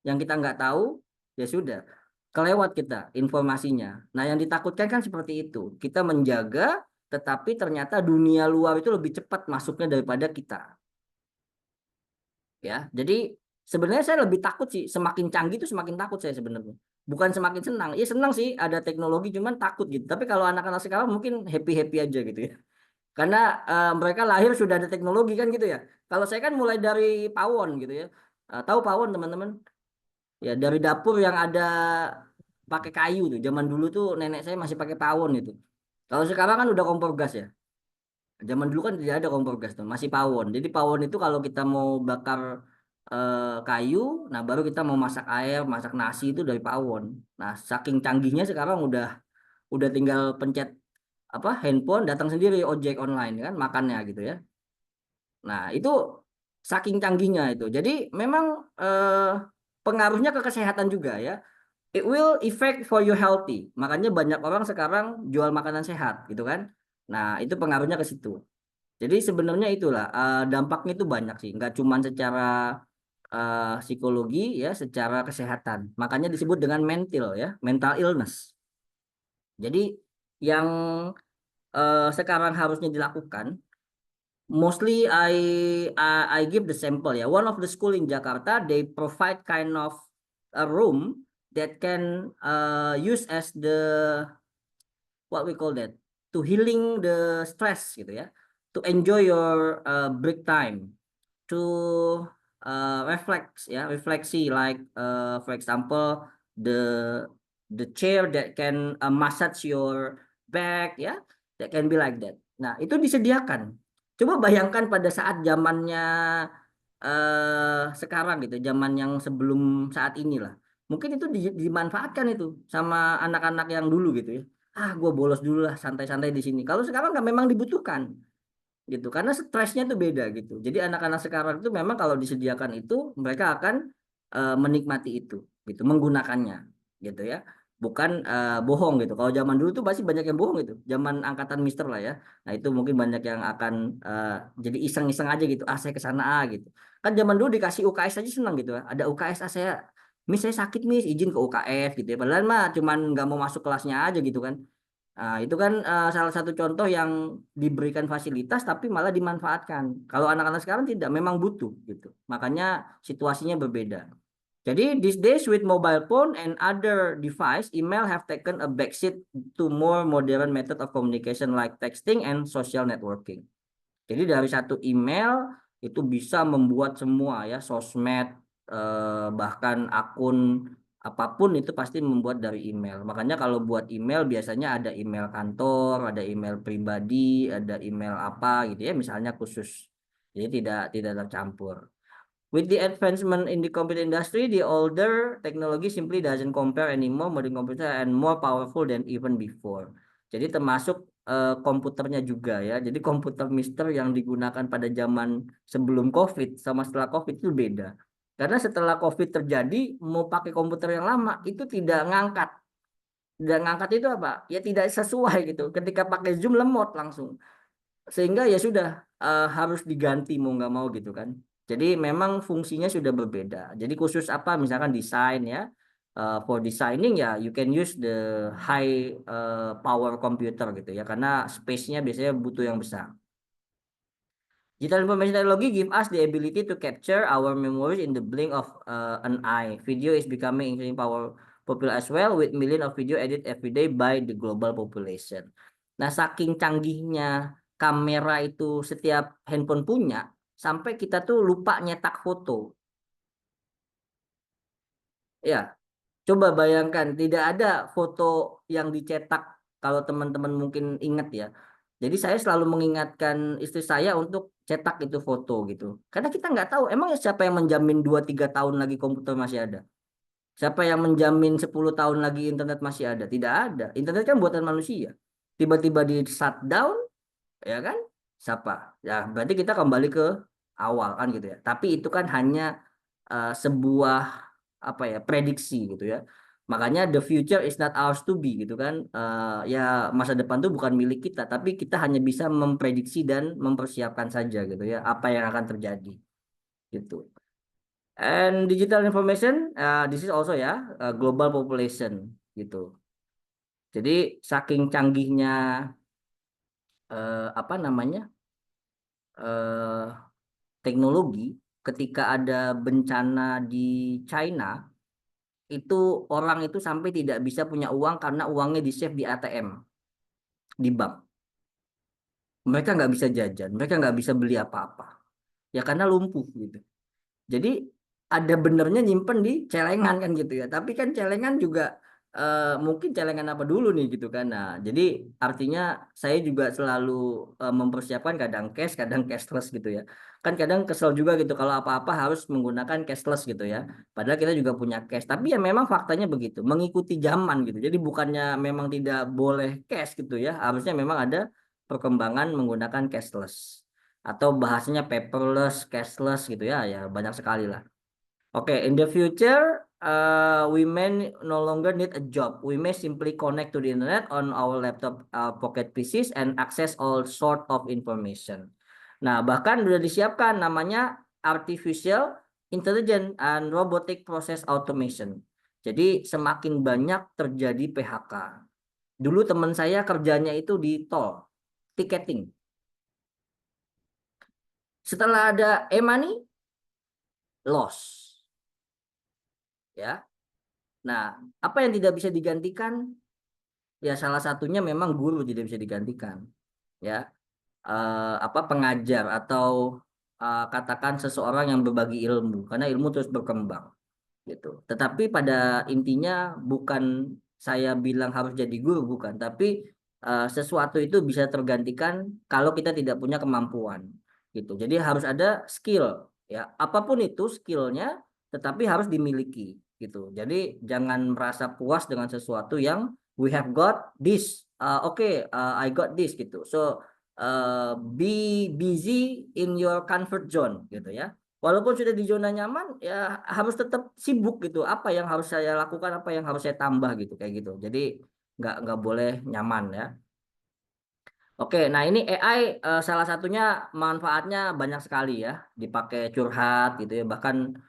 Speaker 1: yang kita nggak tahu, ya sudah, kelewat kita informasinya. Nah, yang ditakutkan kan seperti itu. Kita menjaga, tetapi ternyata dunia luar itu lebih cepat masuknya daripada kita. Ya, jadi sebenarnya saya lebih takut sih, semakin canggih itu semakin takut saya sebenarnya. Bukan semakin senang. Iya senang sih ada teknologi, cuman takut gitu. Tapi kalau anak-anak sekarang mungkin happy-happy aja gitu ya. Karena mereka lahir sudah ada teknologi kan gitu ya. Kalau saya kan mulai dari pawon gitu ya. Tahu pawon teman-teman? Ya dari dapur yang ada pakai kayu tuh. Zaman dulu tuh nenek saya masih pakai pawon itu. Kalau sekarang kan udah kompor gas ya. Zaman dulu kan tidak ada kompor gas tuh, masih pawon. Jadi pawon itu kalau kita mau bakar kayu, nah baru kita mau masak air, masak nasi itu dari pawon. Nah, saking canggihnya sekarang udah tinggal pencet apa handphone datang sendiri ojek online kan makannya gitu ya. Nah, itu saking canggihnya itu. Jadi memang pengaruhnya ke kesehatan juga ya. It will effect for you healthy. Makanya banyak orang sekarang jual makanan sehat gitu kan. Nah, itu pengaruhnya ke situ. Jadi sebenarnya itulah dampaknya itu banyak sih, nggak cuma secara psikologi ya, secara kesehatan. Makanya disebut dengan mental ya, mental illness. Jadi yang sekarang harusnya dilakukan, mostly I give the sample ya. One of the school in Jakarta, they provide kind of a room that can use as the what we call that to healing the stress gitu ya, to enjoy your break time, to refleksi like for example the chair that can massage your back ya, that can be like that. Nah, itu disediakan. Coba bayangkan pada saat zamannya sekarang gitu, zaman yang sebelum saat inilah. Mungkin itu dimanfaatkan itu sama anak-anak yang dulu gitu ya. Ah, gue bolos dulu lah, santai-santai di sini. Kalau sekarang nggak memang dibutuhkan gitu, karena stresnya tuh beda gitu. Jadi anak-anak sekarang itu memang kalau disediakan itu mereka akan menikmati itu, gitu, menggunakannya, gitu ya. Bukan bohong gitu. Kalau zaman dulu tuh pasti banyak yang bohong gitu. Zaman angkatan Mister lah ya. Nah itu mungkin banyak yang akan jadi iseng-iseng aja gitu. Ah saya ke sana gitu. Kan zaman dulu dikasih UKS aja senang gitu ya. Ada UKS, saya Miss saya sakit Miss izin ke UKS gitu ya. Padahal mah cuman nggak mau masuk kelasnya aja gitu kan. Nah, itu kan salah satu contoh yang diberikan fasilitas tapi malah dimanfaatkan. Kalau anak-anak sekarang tidak, memang butuh gitu. Makanya situasinya berbeda. Jadi these days with mobile phone and other device, email have taken a backseat to more modern method of communication like texting and social networking. Jadi dari satu email itu bisa membuat semua ya, sosmed, bahkan akun apapun itu pasti membuat dari email. Makanya kalau buat email biasanya ada email kantor, ada email pribadi, ada email apa gitu ya, misalnya khusus. Jadi tidak tercampur. With the advancement in the computer industry, the older technology simply doesn't compare anymore. Modern computer and more powerful than even before. Jadi termasuk komputernya juga ya. Jadi komputer Mister yang digunakan pada zaman sebelum COVID sama setelah COVID itu beda. Karena setelah COVID terjadi, mau pakai komputer yang lama itu tidak ngangkat. Dan ngangkat itu apa? Ya tidak sesuai gitu. Ketika pakai Zoom lemot langsung. Sehingga ya sudah harus diganti mau nggak mau gitu kan. Jadi memang fungsinya sudah berbeda. Jadi khusus apa misalkan desain ya, for designing ya you can use the high power computer gitu ya, karena space-nya biasanya butuh yang besar. Digital information technology give us the ability to capture our memories in the blink of an eye. Video is becoming increasingly popular as well, with millions of video edited every day by the global population. Nah, saking canggihnya kamera itu setiap handphone punya, sampai kita tuh lupa nyetak foto. Ya, coba bayangkan, tidak ada foto yang dicetak, kalau teman-teman mungkin ingat ya. Jadi saya selalu mengingatkan istri saya untuk cetak itu foto gitu. Karena kita nggak tahu, emang siapa yang menjamin 2-3 tahun lagi komputer masih ada? Siapa yang menjamin 10 tahun lagi internet masih ada? Tidak ada. Internet kan buatan manusia. Tiba-tiba di shutdown, ya kan? Siapa? Ya berarti kita kembali ke awal kan gitu ya. Tapi itu kan hanya sebuah apa ya, prediksi gitu ya. Makanya the future is not ours to be gitu kan. Ya masa depan tuh bukan milik kita, tapi kita hanya bisa memprediksi dan mempersiapkan saja gitu ya apa yang akan terjadi gitu. And digital information, this is also ya global population gitu. Jadi saking canggihnya apa namanya teknologi, ketika ada bencana di China, itu orang itu sampai tidak bisa punya uang karena uangnya di save di ATM, di bank. Mereka nggak bisa jajan, mereka nggak bisa beli apa-apa. Ya karena lumpuh gitu. Jadi ada benernya nyimpen di celengan kan gitu ya. Tapi kan celengan juga mungkin celengan apa dulu nih gitu kan. Nah, jadi artinya saya juga selalu mempersiapkan kadang cash, kadang cashless gitu ya. Kan kadang kesel juga gitu kalau apa-apa harus menggunakan cashless gitu ya. Padahal kita juga punya cash. Tapi ya memang faktanya begitu, mengikuti zaman gitu. Jadi bukannya memang tidak boleh cash gitu ya. Harusnya memang ada perkembangan menggunakan cashless. Atau bahasanya paperless, cashless gitu ya. Ya banyak sekali lah. Okay, in the future, we may no longer need a job. We may simply connect to the internet on our laptop, pocket PCs, and access all sort of information. Nah, bahkan sudah disiapkan namanya artificial intelligence and robotic process automation. Jadi semakin banyak terjadi PHK. Dulu teman saya kerjanya itu di tol, ticketing. Setelah ada e-money, loss. Ya. Nah, apa yang tidak bisa digantikan? Ya salah satunya memang guru tidak bisa digantikan. Ya, apa pengajar atau katakan seseorang yang berbagi ilmu, karena ilmu terus berkembang, gitu. Tetapi pada intinya bukan saya bilang harus jadi guru, bukan. Tapi sesuatu itu bisa tergantikan kalau kita tidak punya kemampuan, gitu. Jadi harus ada skill, ya. Apapun itu skillnya, tetapi harus dimiliki gitu. Jadi jangan merasa puas dengan sesuatu yang we have got this, I got this gitu. So be busy in your comfort zone gitu ya. Walaupun sudah di zona nyaman, ya harus tetap sibuk gitu. Apa yang harus saya lakukan, apa yang harus saya tambah gitu kayak gitu. Jadi nggak boleh nyaman ya. Oke, nah ini AI salah satunya manfaatnya banyak sekali ya, dipakai curhat gitu ya, bahkan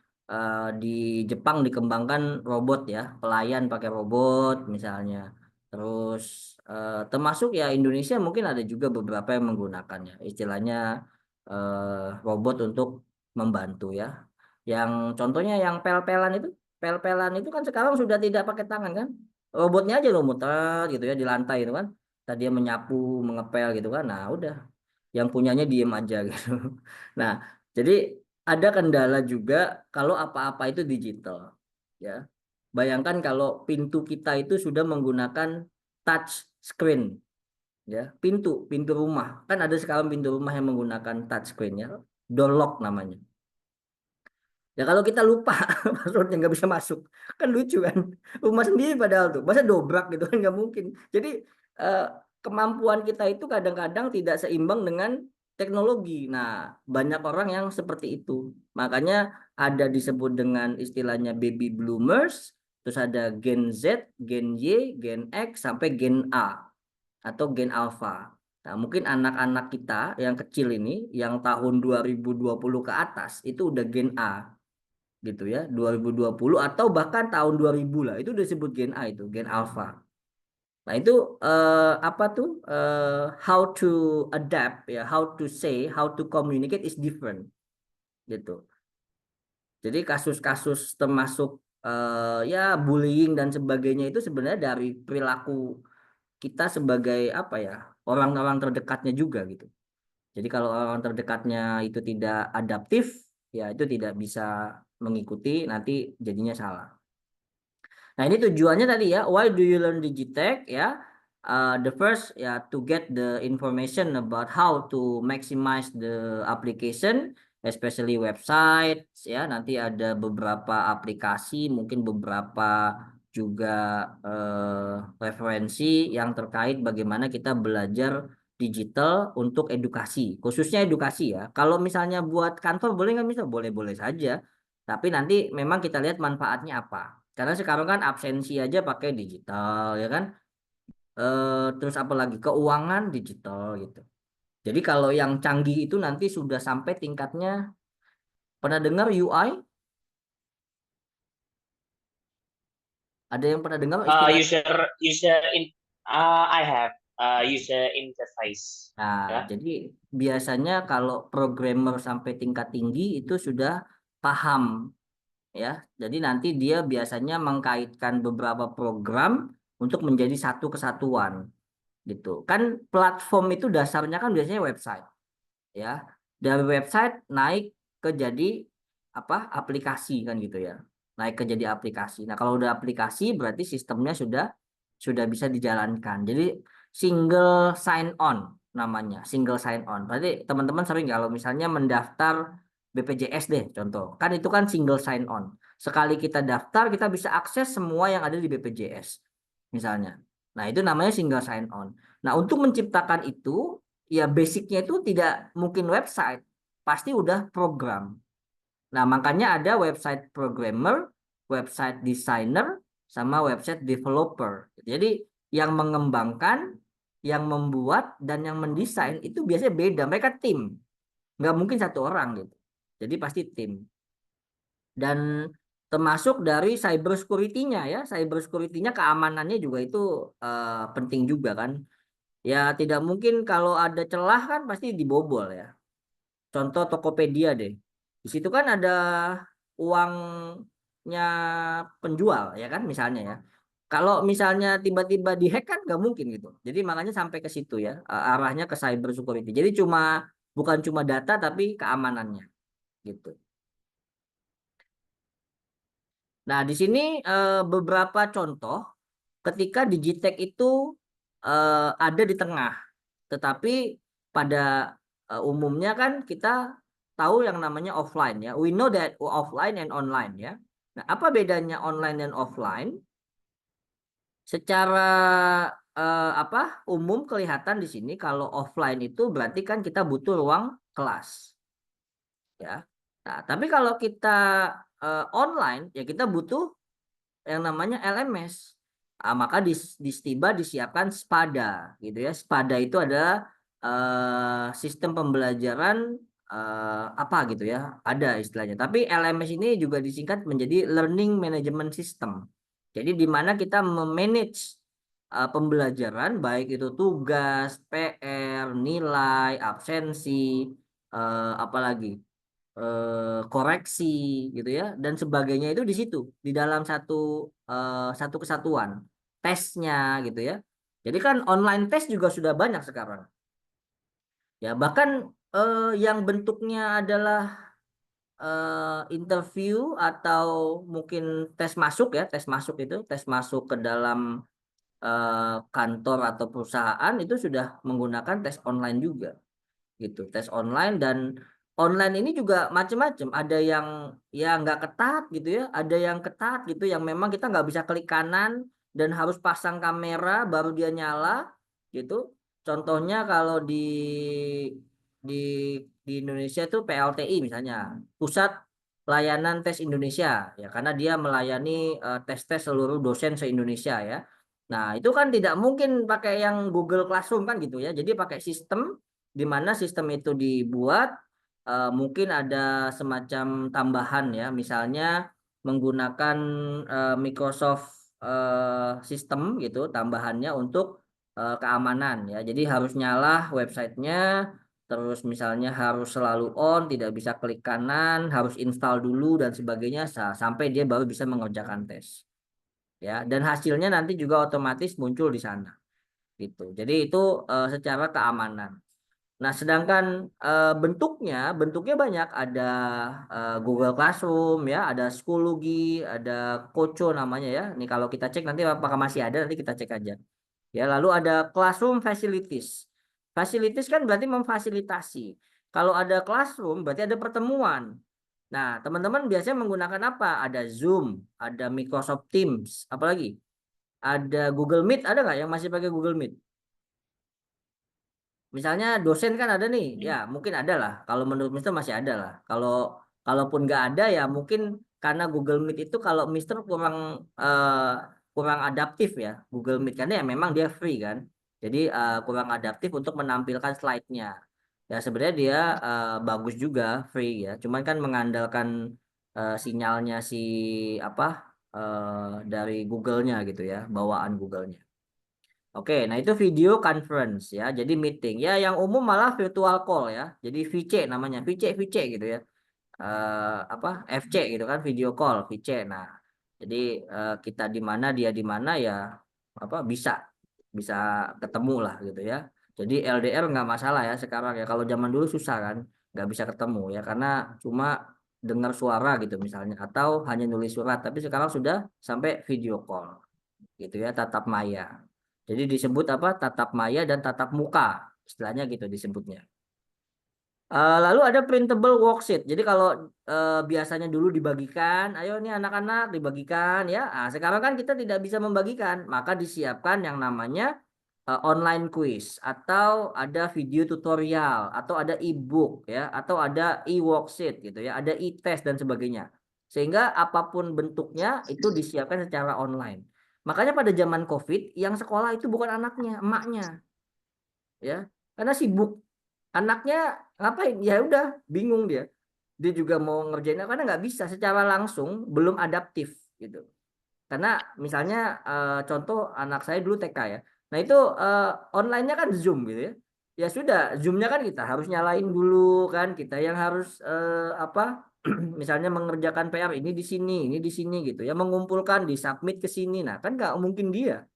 Speaker 1: di Jepang dikembangkan robot ya, pelayan pakai robot misalnya. Terus termasuk ya Indonesia mungkin ada juga beberapa yang menggunakannya, istilahnya robot untuk membantu ya. Yang contohnya yang pel-pelan itu kan sekarang sudah tidak pakai tangan kan, robotnya aja lo muter gitu ya di lantai itu kan. Tadi dia menyapu, mengepel gitu kan. Nah, udah. Yang punyanya diem aja gitu. Nah, jadi ada kendala juga kalau apa-apa itu digital, ya. Bayangkan kalau pintu kita itu sudah menggunakan touch screen, ya. Pintu rumah. Kan ada sekarang pintu rumah yang menggunakan touch screen ya. Door lock namanya. Ya kalau kita lupa passwordnya nggak bisa masuk, kan lucu kan? Rumah sendiri padahal tuh, masa dobrak gitu kan nggak mungkin. Jadi eh, kemampuan kita itu kadang-kadang tidak seimbang dengan teknologi. Nah, banyak orang yang seperti itu. Makanya ada disebut dengan istilahnya baby bloomers, terus ada Gen Z, Gen Y, Gen X, sampai Gen A atau Gen Alpha. Nah, mungkin anak-anak kita yang kecil ini, yang tahun 2020 ke atas, itu udah Gen A gitu ya, 2020 atau bahkan tahun 2000 lah, itu udah disebut Gen A, itu Gen Alpha Nah, itu apa tuh how to adapt ya, how to say, how to communicate is different gitu. Jadi kasus-kasus termasuk ya bullying dan sebagainya itu sebenarnya dari perilaku kita sebagai apa ya, orang-orang terdekatnya juga gitu. Jadi kalau orang terdekatnya itu tidak adaptif, ya itu tidak bisa mengikuti, nanti jadinya salah. Nah, ini tujuannya tadi ya, why do you learn Digitech ya? The first ya to get the information about how to maximize the application, especially website ya. Nanti ada beberapa aplikasi, mungkin beberapa juga referensi yang terkait bagaimana kita belajar digital untuk edukasi, khususnya edukasi ya. Kalau misalnya buat kantor boleh nggak, bisa boleh-boleh saja. Tapi nanti memang kita lihat manfaatnya apa. Karena sekarang kan absensi aja pakai digital ya kan. Terus apalagi keuangan digital gitu. Jadi kalau yang canggih itu nanti sudah sampai tingkatnya, pernah dengar UI? Ada yang pernah dengar istilah?
Speaker 5: I have user interface.
Speaker 1: Nah,
Speaker 5: Ya.
Speaker 1: jadi biasanya kalau programmer sampai tingkat tinggi itu sudah paham ya. Jadi nanti dia biasanya mengkaitkan beberapa program untuk menjadi satu kesatuan gitu. Kan platform itu dasarnya kan biasanya website ya. Dari website naik ke jadi apa? Aplikasi kan gitu ya. Naik ke jadi aplikasi. Nah, kalau udah aplikasi berarti sistemnya sudah bisa dijalankan. Jadi single sign on namanya, single sign on. Berarti teman-teman sering kalau misalnya mendaftar BPJS deh contoh. Kan itu kan single sign on. Sekali kita daftar kita bisa akses semua yang ada di BPJS misalnya. Nah, itu namanya single sign on. Nah, untuk menciptakan itu ya basicnya itu tidak mungkin website, pasti udah program. Nah, makanya ada website programmer, website designer, sama website developer. Jadi yang mengembangkan, yang membuat, dan yang mendesain itu biasanya beda. Mereka tim. Nggak mungkin satu orang gitu. Jadi pasti tim. Dan termasuk dari cyber security-nya ya. Cyber security-nya keamanannya juga itu penting juga kan. Ya tidak mungkin kalau ada celah kan pasti dibobol ya. Contoh Tokopedia deh. Di situ kan ada uangnya penjual ya kan misalnya ya. Kalau misalnya tiba-tiba dihack kan nggak mungkin gitu. Jadi makanya sampai ke situ ya, arahnya ke cyber security. Jadi bukan cuma data tapi keamanannya gitu. Nah, di sini beberapa contoh ketika Digitech itu ada di tengah. Tetapi pada umumnya kan kita tahu yang namanya offline ya. We know that offline and online ya. Nah, apa bedanya online dan offline? Secara apa umum kelihatan di sini kalau offline itu berarti kan kita butuh ruang kelas. Ya. Nah, tapi kalau kita online ya kita butuh yang namanya LMS. Maka di Stiba disiapkan SPADA gitu ya. SPADA itu adalah sistem pembelajaran apa gitu ya. Ada istilahnya. Tapi LMS ini juga disingkat menjadi Learning Management System. Jadi di mana kita memanage pembelajaran baik itu tugas, PR, nilai, absensi, apalagi koreksi gitu ya dan sebagainya itu di situ di dalam satu kesatuan tesnya gitu ya. Jadi kan online test juga sudah banyak sekarang ya, bahkan yang bentuknya adalah interview atau mungkin tes masuk ya, tes masuk ke dalam kantor atau perusahaan itu sudah menggunakan tes online juga gitu. Tes online dan online ini juga macam-macam. Ada yang ya nggak ketat gitu ya, ada yang ketat gitu yang memang kita nggak bisa klik kanan dan harus pasang kamera baru dia nyala gitu. Contohnya kalau di di Indonesia itu PLTI misalnya, Pusat Layanan Tes Indonesia ya, karena dia melayani tes-tes seluruh dosen se-Indonesia ya. Nah, itu kan tidak mungkin pakai yang Google Classroom kan gitu ya. Jadi pakai sistem di mana sistem itu dibuat mungkin ada semacam tambahan ya, misalnya menggunakan Microsoft sistem gitu tambahannya untuk keamanan ya. Jadi harus nyala websitenya, terus misalnya harus selalu on, tidak bisa klik kanan, harus install dulu dan sebagainya sampai dia baru bisa mengerjakan tes. Ya, dan hasilnya nanti juga otomatis muncul di sana. Gitu. Jadi itu secara keamanan. Nah, sedangkan bentuknya banyak, ada Google Classroom ya, ada Schoology, ada Koco namanya ya. Ini kalau kita cek nanti apakah masih ada, nanti kita cek aja. Ya, lalu ada Classroom Facilities. Facilities kan berarti memfasilitasi. Kalau ada Classroom berarti ada pertemuan. Nah, teman-teman biasanya menggunakan apa? Ada Zoom, ada Microsoft Teams, apalagi? Ada Google Meet, ada nggak yang masih pakai Google Meet? Misalnya dosen kan ada nih, ya mungkin ada lah. Kalau menurut Mister masih ada lah. Kalaupun nggak ada ya mungkin karena Google Meet itu kalau Mister kurang adaptif ya Google Meet, karena ya memang dia free kan. Jadi kurang adaptif untuk menampilkan slide-nya. Ya sebenarnya dia bagus juga free ya. Cuman kan mengandalkan sinyalnya si apa dari Google-nya gitu ya, bawaan Google-nya. Oke, nah itu video conference ya, jadi meeting ya, yang umum malah virtual call ya, jadi VC namanya, VC gitu ya, apa FC gitu kan, video call VC. Nah, jadi kita di mana dia di mana ya, apa bisa ketemu lah gitu ya. Jadi LDR nggak masalah ya sekarang ya, kalau zaman dulu susah kan, nggak bisa ketemu ya karena cuma dengar suara gitu misalnya, atau hanya nulis surat. Tapi sekarang sudah sampai video call gitu ya, tatap maya. Jadi disebut apa? Tatap maya dan tatap muka, istilahnya gitu disebutnya. Lalu ada printable worksheet. Jadi kalau biasanya dulu dibagikan, ayo nih anak-anak dibagikan ya. Nah, sekarang kan kita tidak bisa membagikan, maka disiapkan yang namanya online quiz, atau ada video tutorial, atau ada e-book ya, atau ada e-worksheet gitu ya, ada e-test dan sebagainya. Sehingga apapun bentuknya itu disiapkan secara online. Makanya pada zaman COVID yang sekolah itu bukan anaknya, emaknya. Ya, karena sibuk. Anaknya ngapain? Ya udah, bingung dia. Dia juga mau ngerjain karena nggak bisa secara langsung, belum adaptif gitu. Karena misalnya contoh anak saya dulu TK ya. Nah itu online-nya kan Zoom gitu ya. Ya sudah, Zoom-nya kan kita harus nyalain dulu kan, kita yang harus apa? Misalnya mengerjakan PR ini di sini gitu ya, mengumpulkan, disubmit ke sini. Nah, kan nggak mungkin dia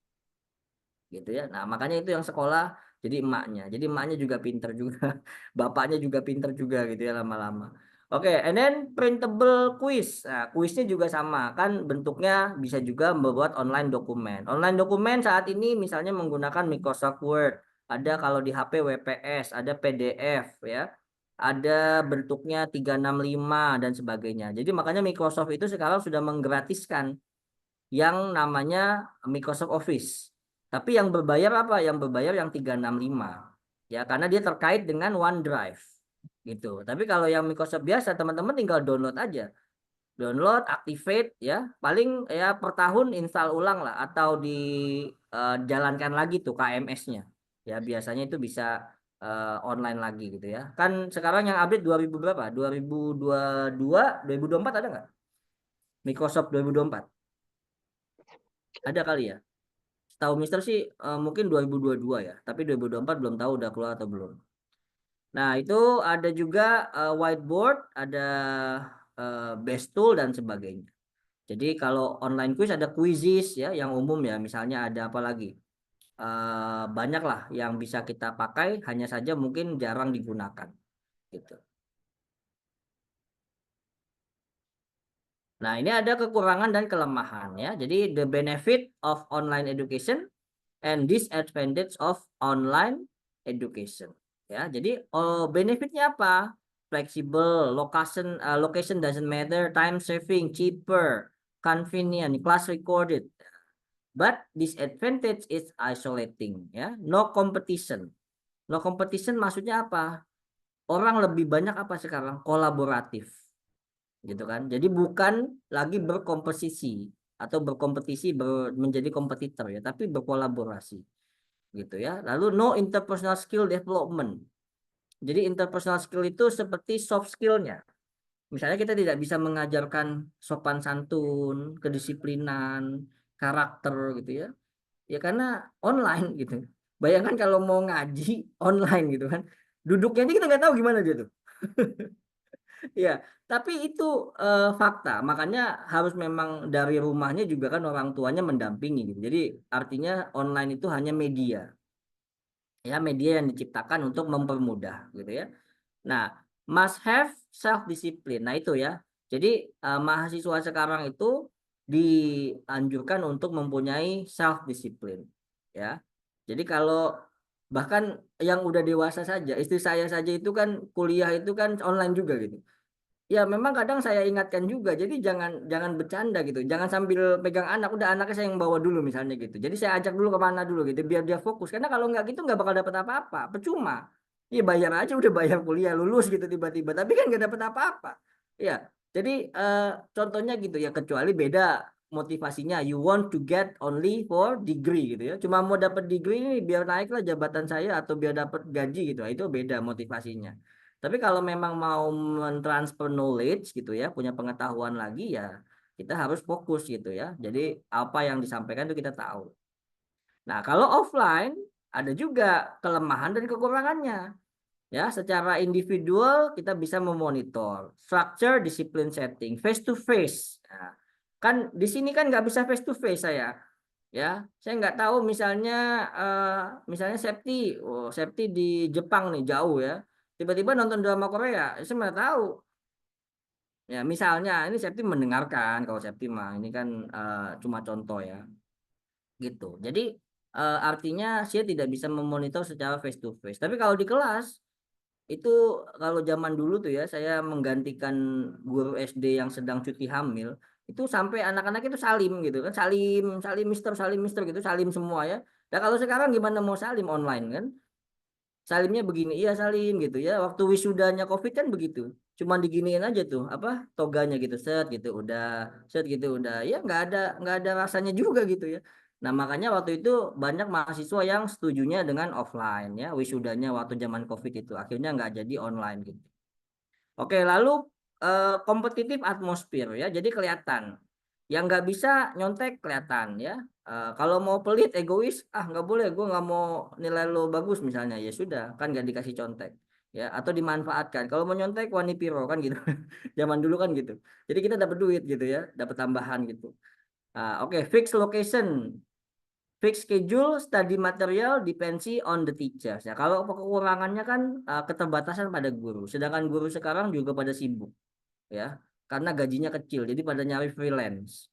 Speaker 1: gitu ya. Nah, makanya itu yang sekolah jadi emaknya. Jadi emaknya juga pinter juga. Bapaknya juga pinter juga gitu ya lama-lama. Oke, and then printable quiz. Nah, kuisnya juga sama kan, bentuknya bisa juga membuat online dokumen. Online dokumen saat ini misalnya menggunakan Microsoft Word, ada kalau di HP WPS, ada PDF ya. Ada bentuknya 365 dan sebagainya. Jadi makanya Microsoft itu sekarang sudah menggratiskan yang namanya Microsoft Office. Tapi yang berbayar apa? Yang berbayar yang 365. Ya, karena dia terkait dengan OneDrive. Gitu. Tapi kalau yang Microsoft biasa, teman-teman tinggal download aja. Download, activate ya. Paling ya per tahun install ulang lah, atau dijalankan lagi tuh KMS-nya. Ya, biasanya itu bisa online lagi gitu ya. Kan sekarang yang update 2000 berapa? 2022, 2024 ada nggak? Microsoft 2024. Ada kali ya. Tahu Mister sih mungkin 2022 ya, tapi 2024 belum tahu udah keluar atau belum. Nah, itu ada juga whiteboard, ada best tool dan sebagainya. Jadi kalau online quiz ada quizzes ya yang umum ya, misalnya ada apa lagi? Banyak lah yang bisa kita pakai, hanya saja mungkin jarang digunakan gitu. Nah, ini ada kekurangan dan kelemahan ya. Jadi the benefit of online education and disadvantage of online education. Ya, jadi benefitnya apa? Flexible, location doesn't matter, time saving, cheaper, convenient, class recorded. But disadvantage is isolating, ya. No competition. No competition maksudnya apa? Orang lebih banyak apa sekarang? Kolaboratif. Gitu kan. Jadi bukan lagi berkompetisi atau berkompetisi menjadi kompetitor ya, tapi berkolaborasi gitu ya. Lalu no interpersonal skill development. Jadi interpersonal skill itu seperti soft skillnya. Misalnya kita tidak bisa mengajarkan sopan santun, kedisiplinan, karakter gitu ya. Ya karena online gitu. Bayangkan kalau mau ngaji online gitu kan. Duduknya aja kita nggak tahu gimana dia tuh. Ya, tapi itu fakta. Makanya harus memang dari rumahnya juga kan orang tuanya mendampingi gitu. Jadi artinya online itu hanya media. Ya, media yang diciptakan untuk mempermudah gitu ya. Nah, must have self discipline. Nah, itu ya. Jadi mahasiswa sekarang itu dianjurkan untuk mempunyai self discipline ya. Jadi kalau bahkan yang udah dewasa saja, istri saya saja itu kan kuliah itu kan online juga gitu. Ya memang kadang saya ingatkan juga, jadi jangan jangan bercanda gitu, jangan sambil pegang anak, udah anaknya saya yang bawa dulu misalnya gitu. Jadi saya ajak dulu kemana dulu gitu, biar dia fokus. Karena kalau nggak gitu nggak bakal dapat apa-apa, percuma. Iya bayar aja udah bayar kuliah lulus gitu tiba-tiba, tapi kan nggak dapat apa-apa. Ya, jadi contohnya gitu ya, kecuali beda motivasinya, you want to get only for degree gitu ya, cuma mau dapat degree ini biar naiklah jabatan saya atau biar dapat gaji gitu, itu beda motivasinya. Tapi kalau memang mau mentransfer knowledge gitu ya, punya pengetahuan lagi ya, kita harus fokus gitu ya. Jadi apa yang disampaikan itu kita tahu. Nah, kalau offline ada juga kelemahan dan kekurangannya. Ya, secara individual kita bisa memonitor structure, discipline setting, face to face. Nah, kan di sini kan nggak bisa face to face saya. Ya, saya nggak tahu misalnya Septi, Septi di Jepang nih jauh ya. Tiba-tiba nonton drama Korea, saya mana tahu. Ya, misalnya ini Septi mendengarkan, kalau Septi mah ini kan cuma contoh ya, gitu. Jadi artinya saya tidak bisa memonitor secara face to face. Tapi kalau di kelas itu kalau zaman dulu tuh ya, saya menggantikan guru SD yang sedang cuti hamil, itu sampai anak-anak itu salim gitu kan, salim, salim mister gitu, salim semua ya. Nah kalau sekarang gimana mau salim online kan? Salimnya begini, iya salim gitu ya. Waktu wisudanya COVID kan begitu. Cuman diginiin aja tuh, apa toganya gitu, set gitu udah. Ya nggak ada rasanya juga gitu ya. Nah makanya waktu itu banyak mahasiswa yang setujunya dengan offline ya, wisudanya waktu zaman COVID itu. Akhirnya nggak jadi online gitu. Oke, lalu kompetitif atmosfer ya, jadi kelihatan. Yang nggak bisa nyontek kelihatan ya. Kalau mau pelit, egois, nggak boleh, gue nggak mau nilai lo bagus misalnya, ya sudah, kan nggak dikasih contek. Ya, atau dimanfaatkan. Kalau mau nyontek, wani piro kan gitu. Zaman dulu kan gitu. Jadi kita dapat duit gitu ya, dapat tambahan gitu. Oke, fix location. Fixed schedule, study material, dependency on the teachers. Ya, kalau kekurangannya kan keterbatasan pada guru. Sedangkan guru sekarang juga pada sibuk, ya, karena gajinya kecil, jadi pada nyari freelance,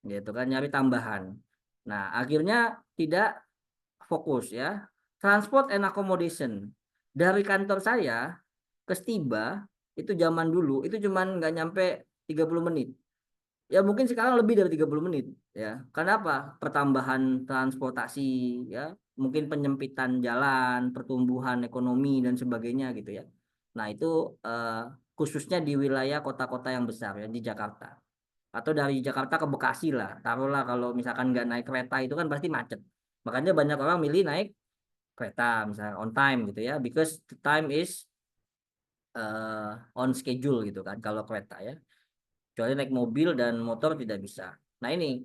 Speaker 1: gitu kan, nyari tambahan. Nah, akhirnya tidak fokus ya. Transport and accommodation. Dari kantor saya ke Stiba itu zaman dulu itu cuman nggak nyampe 30 menit. Ya mungkin sekarang lebih dari 30 menit ya. Karena apa? Pertambahan transportasi ya, mungkin penyempitan jalan, pertumbuhan ekonomi dan sebagainya gitu ya. Nah, itu khususnya di wilayah kota-kota yang besar ya di Jakarta. Atau dari Jakarta ke Bekasi lah. Taruhlah kalau misalkan nggak naik kereta itu kan pasti macet. Makanya banyak orang milih naik kereta misalnya on time gitu ya, because the time is on schedule gitu kan kalau kereta ya, kecuali naik mobil dan motor tidak bisa. Nah ini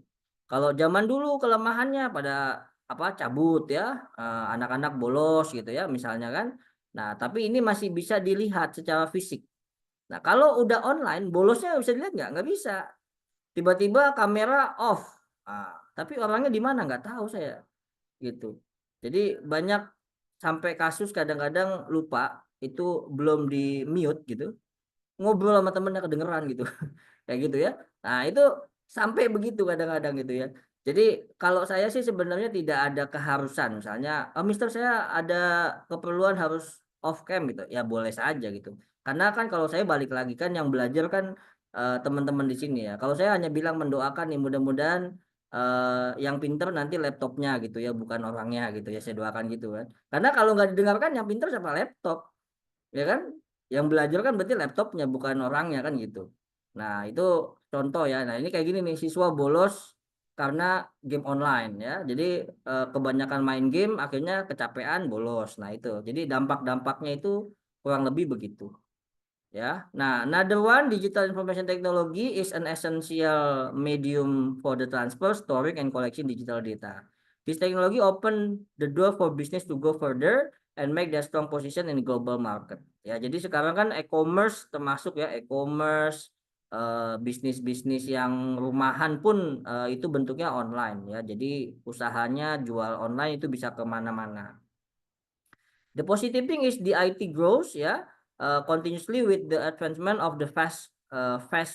Speaker 1: kalau zaman dulu kelemahannya pada apa cabut ya, anak-anak bolos gitu ya misalnya kan. Nah tapi ini masih bisa dilihat secara fisik. Nah kalau udah online bolosnya bisa dilihat nggak bisa. Tiba-tiba kamera off. Tapi orangnya di mana nggak tahu saya gitu. Jadi banyak sampai kasus kadang-kadang lupa itu belum di mute gitu, ngobrol sama temennya kedengeran gitu. Kayak gitu ya. Nah, itu sampai begitu kadang-kadang gitu ya. Jadi kalau saya sih sebenarnya tidak ada keharusan. Misalnya, Mister saya ada keperluan harus off cam gitu. Ya boleh saja gitu. Karena kan kalau saya balik lagi kan yang belajar kan teman-teman di sini ya. Kalau saya hanya bilang mendoakan nih mudah-mudahan yang pinter nanti laptopnya gitu ya, bukan orangnya gitu ya. Saya doakan gitu kan. Karena kalau nggak didengarkan yang pinter siapa laptop, ya kan? Yang belajar kan berarti laptopnya bukan orangnya kan gitu. Nah, itu contoh ya. Nah, ini kayak gini nih, siswa bolos karena game online ya. Jadi kebanyakan main game akhirnya kecapean bolos. Nah, itu. Jadi dampak-dampaknya itu kurang lebih begitu. Ya, nah, another one, digital information technology is an essential medium for the transfer, storing, and collection digital data. This technology open the door for business to go further and make their strong position in the global market. Ya, jadi sekarang kan e-commerce termasuk ya e-commerce, bisnis-bisnis yang rumahan pun itu bentuknya online ya. Jadi usahanya jual online itu bisa kemana-mana. The positive thing is the IT grows ya. Continuously with the advancement of the fast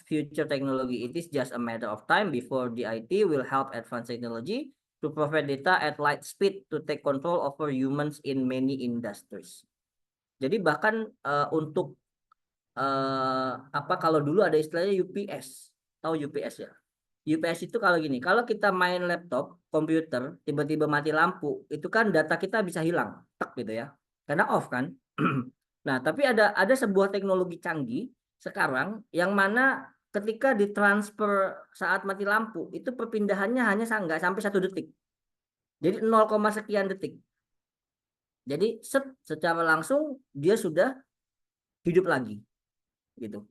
Speaker 1: future technology. It is just a matter of time before the IT will help advanced technology to provide data at light speed to take control over humans in many industries. Jadi bahkan untuk apa, kalau dulu ada istilahnya UPS, tahu UPS ya? UPS itu kalau gini, kalau kita main laptop, komputer, tiba-tiba mati lampu, itu kan data kita bisa hilang, tek gitu ya, karena off kan. Nah, tapi ada sebuah teknologi canggih sekarang yang mana ketika ditransfer saat mati lampu itu perpindahannya hanya nggak sampai 1 detik. Jadi 0, sekian detik. Jadi secara langsung dia sudah hidup lagi gitu.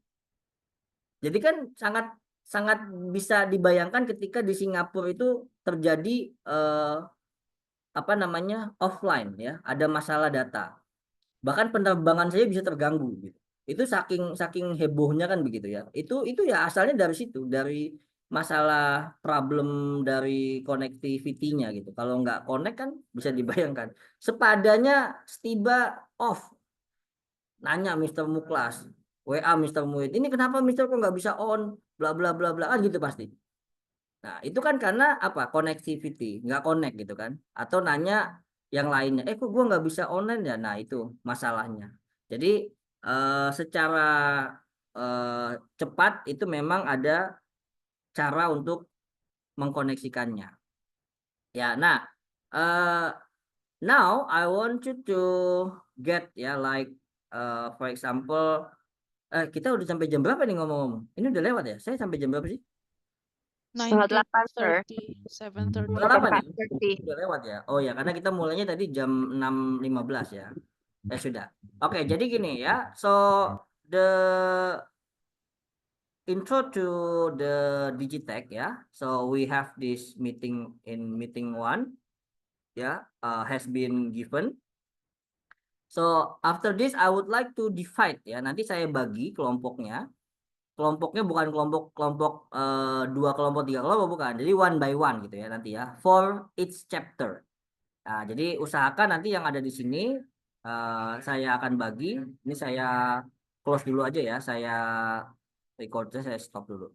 Speaker 1: Jadi kan sangat bisa dibayangkan ketika di Singapura itu terjadi apa namanya offline ya, ada masalah data. Bahkan penerbangan saja bisa terganggu gitu. Itu saking hebohnya kan begitu ya. Itu ya asalnya dari situ, dari masalah problem dari connectivity-nya gitu. Kalau nggak connect kan bisa dibayangkan. Sepadanya tiba off. Nanya Mr. Muklas, WA Mr. Muid, ini kenapa Mr. kok nggak bisa on, bla bla bla bla kan gitu pasti. Nah, itu kan karena apa? Connectivity, nggak connect gitu kan. Atau nanya yang lainnya, kok gua nggak bisa online ya? Nah, itu masalahnya. Jadi secara cepat itu memang ada cara untuk mengkoneksikannya. Ya, nah, now I want you to get ya like for example, kita udah sampai jam berapa nih ngomong-ngomong? Ini udah lewat ya? Saya sampai jam berapa sih?
Speaker 3: 9:30, 7:30.
Speaker 1: Udah lama nih?
Speaker 2: 8:30.
Speaker 1: Udah lewat ya? Oh ya, karena kita mulainya tadi jam 6.15 ya. Sudah. Oke, jadi gini ya. So, the intro to the Digitech ya. So, we have this meeting in meeting 1 ya, has been given. So, after this I would like to divide ya. Nanti saya bagi kelompoknya. Kelompoknya bukan kelompok 2 kelompok 3 kelompok, bukan. Jadi one by one gitu ya nanti ya, for each chapter. Nah, jadi usahakan nanti yang ada di sini saya akan bagi. Ini saya close dulu aja ya, saya record, saya stop dulu.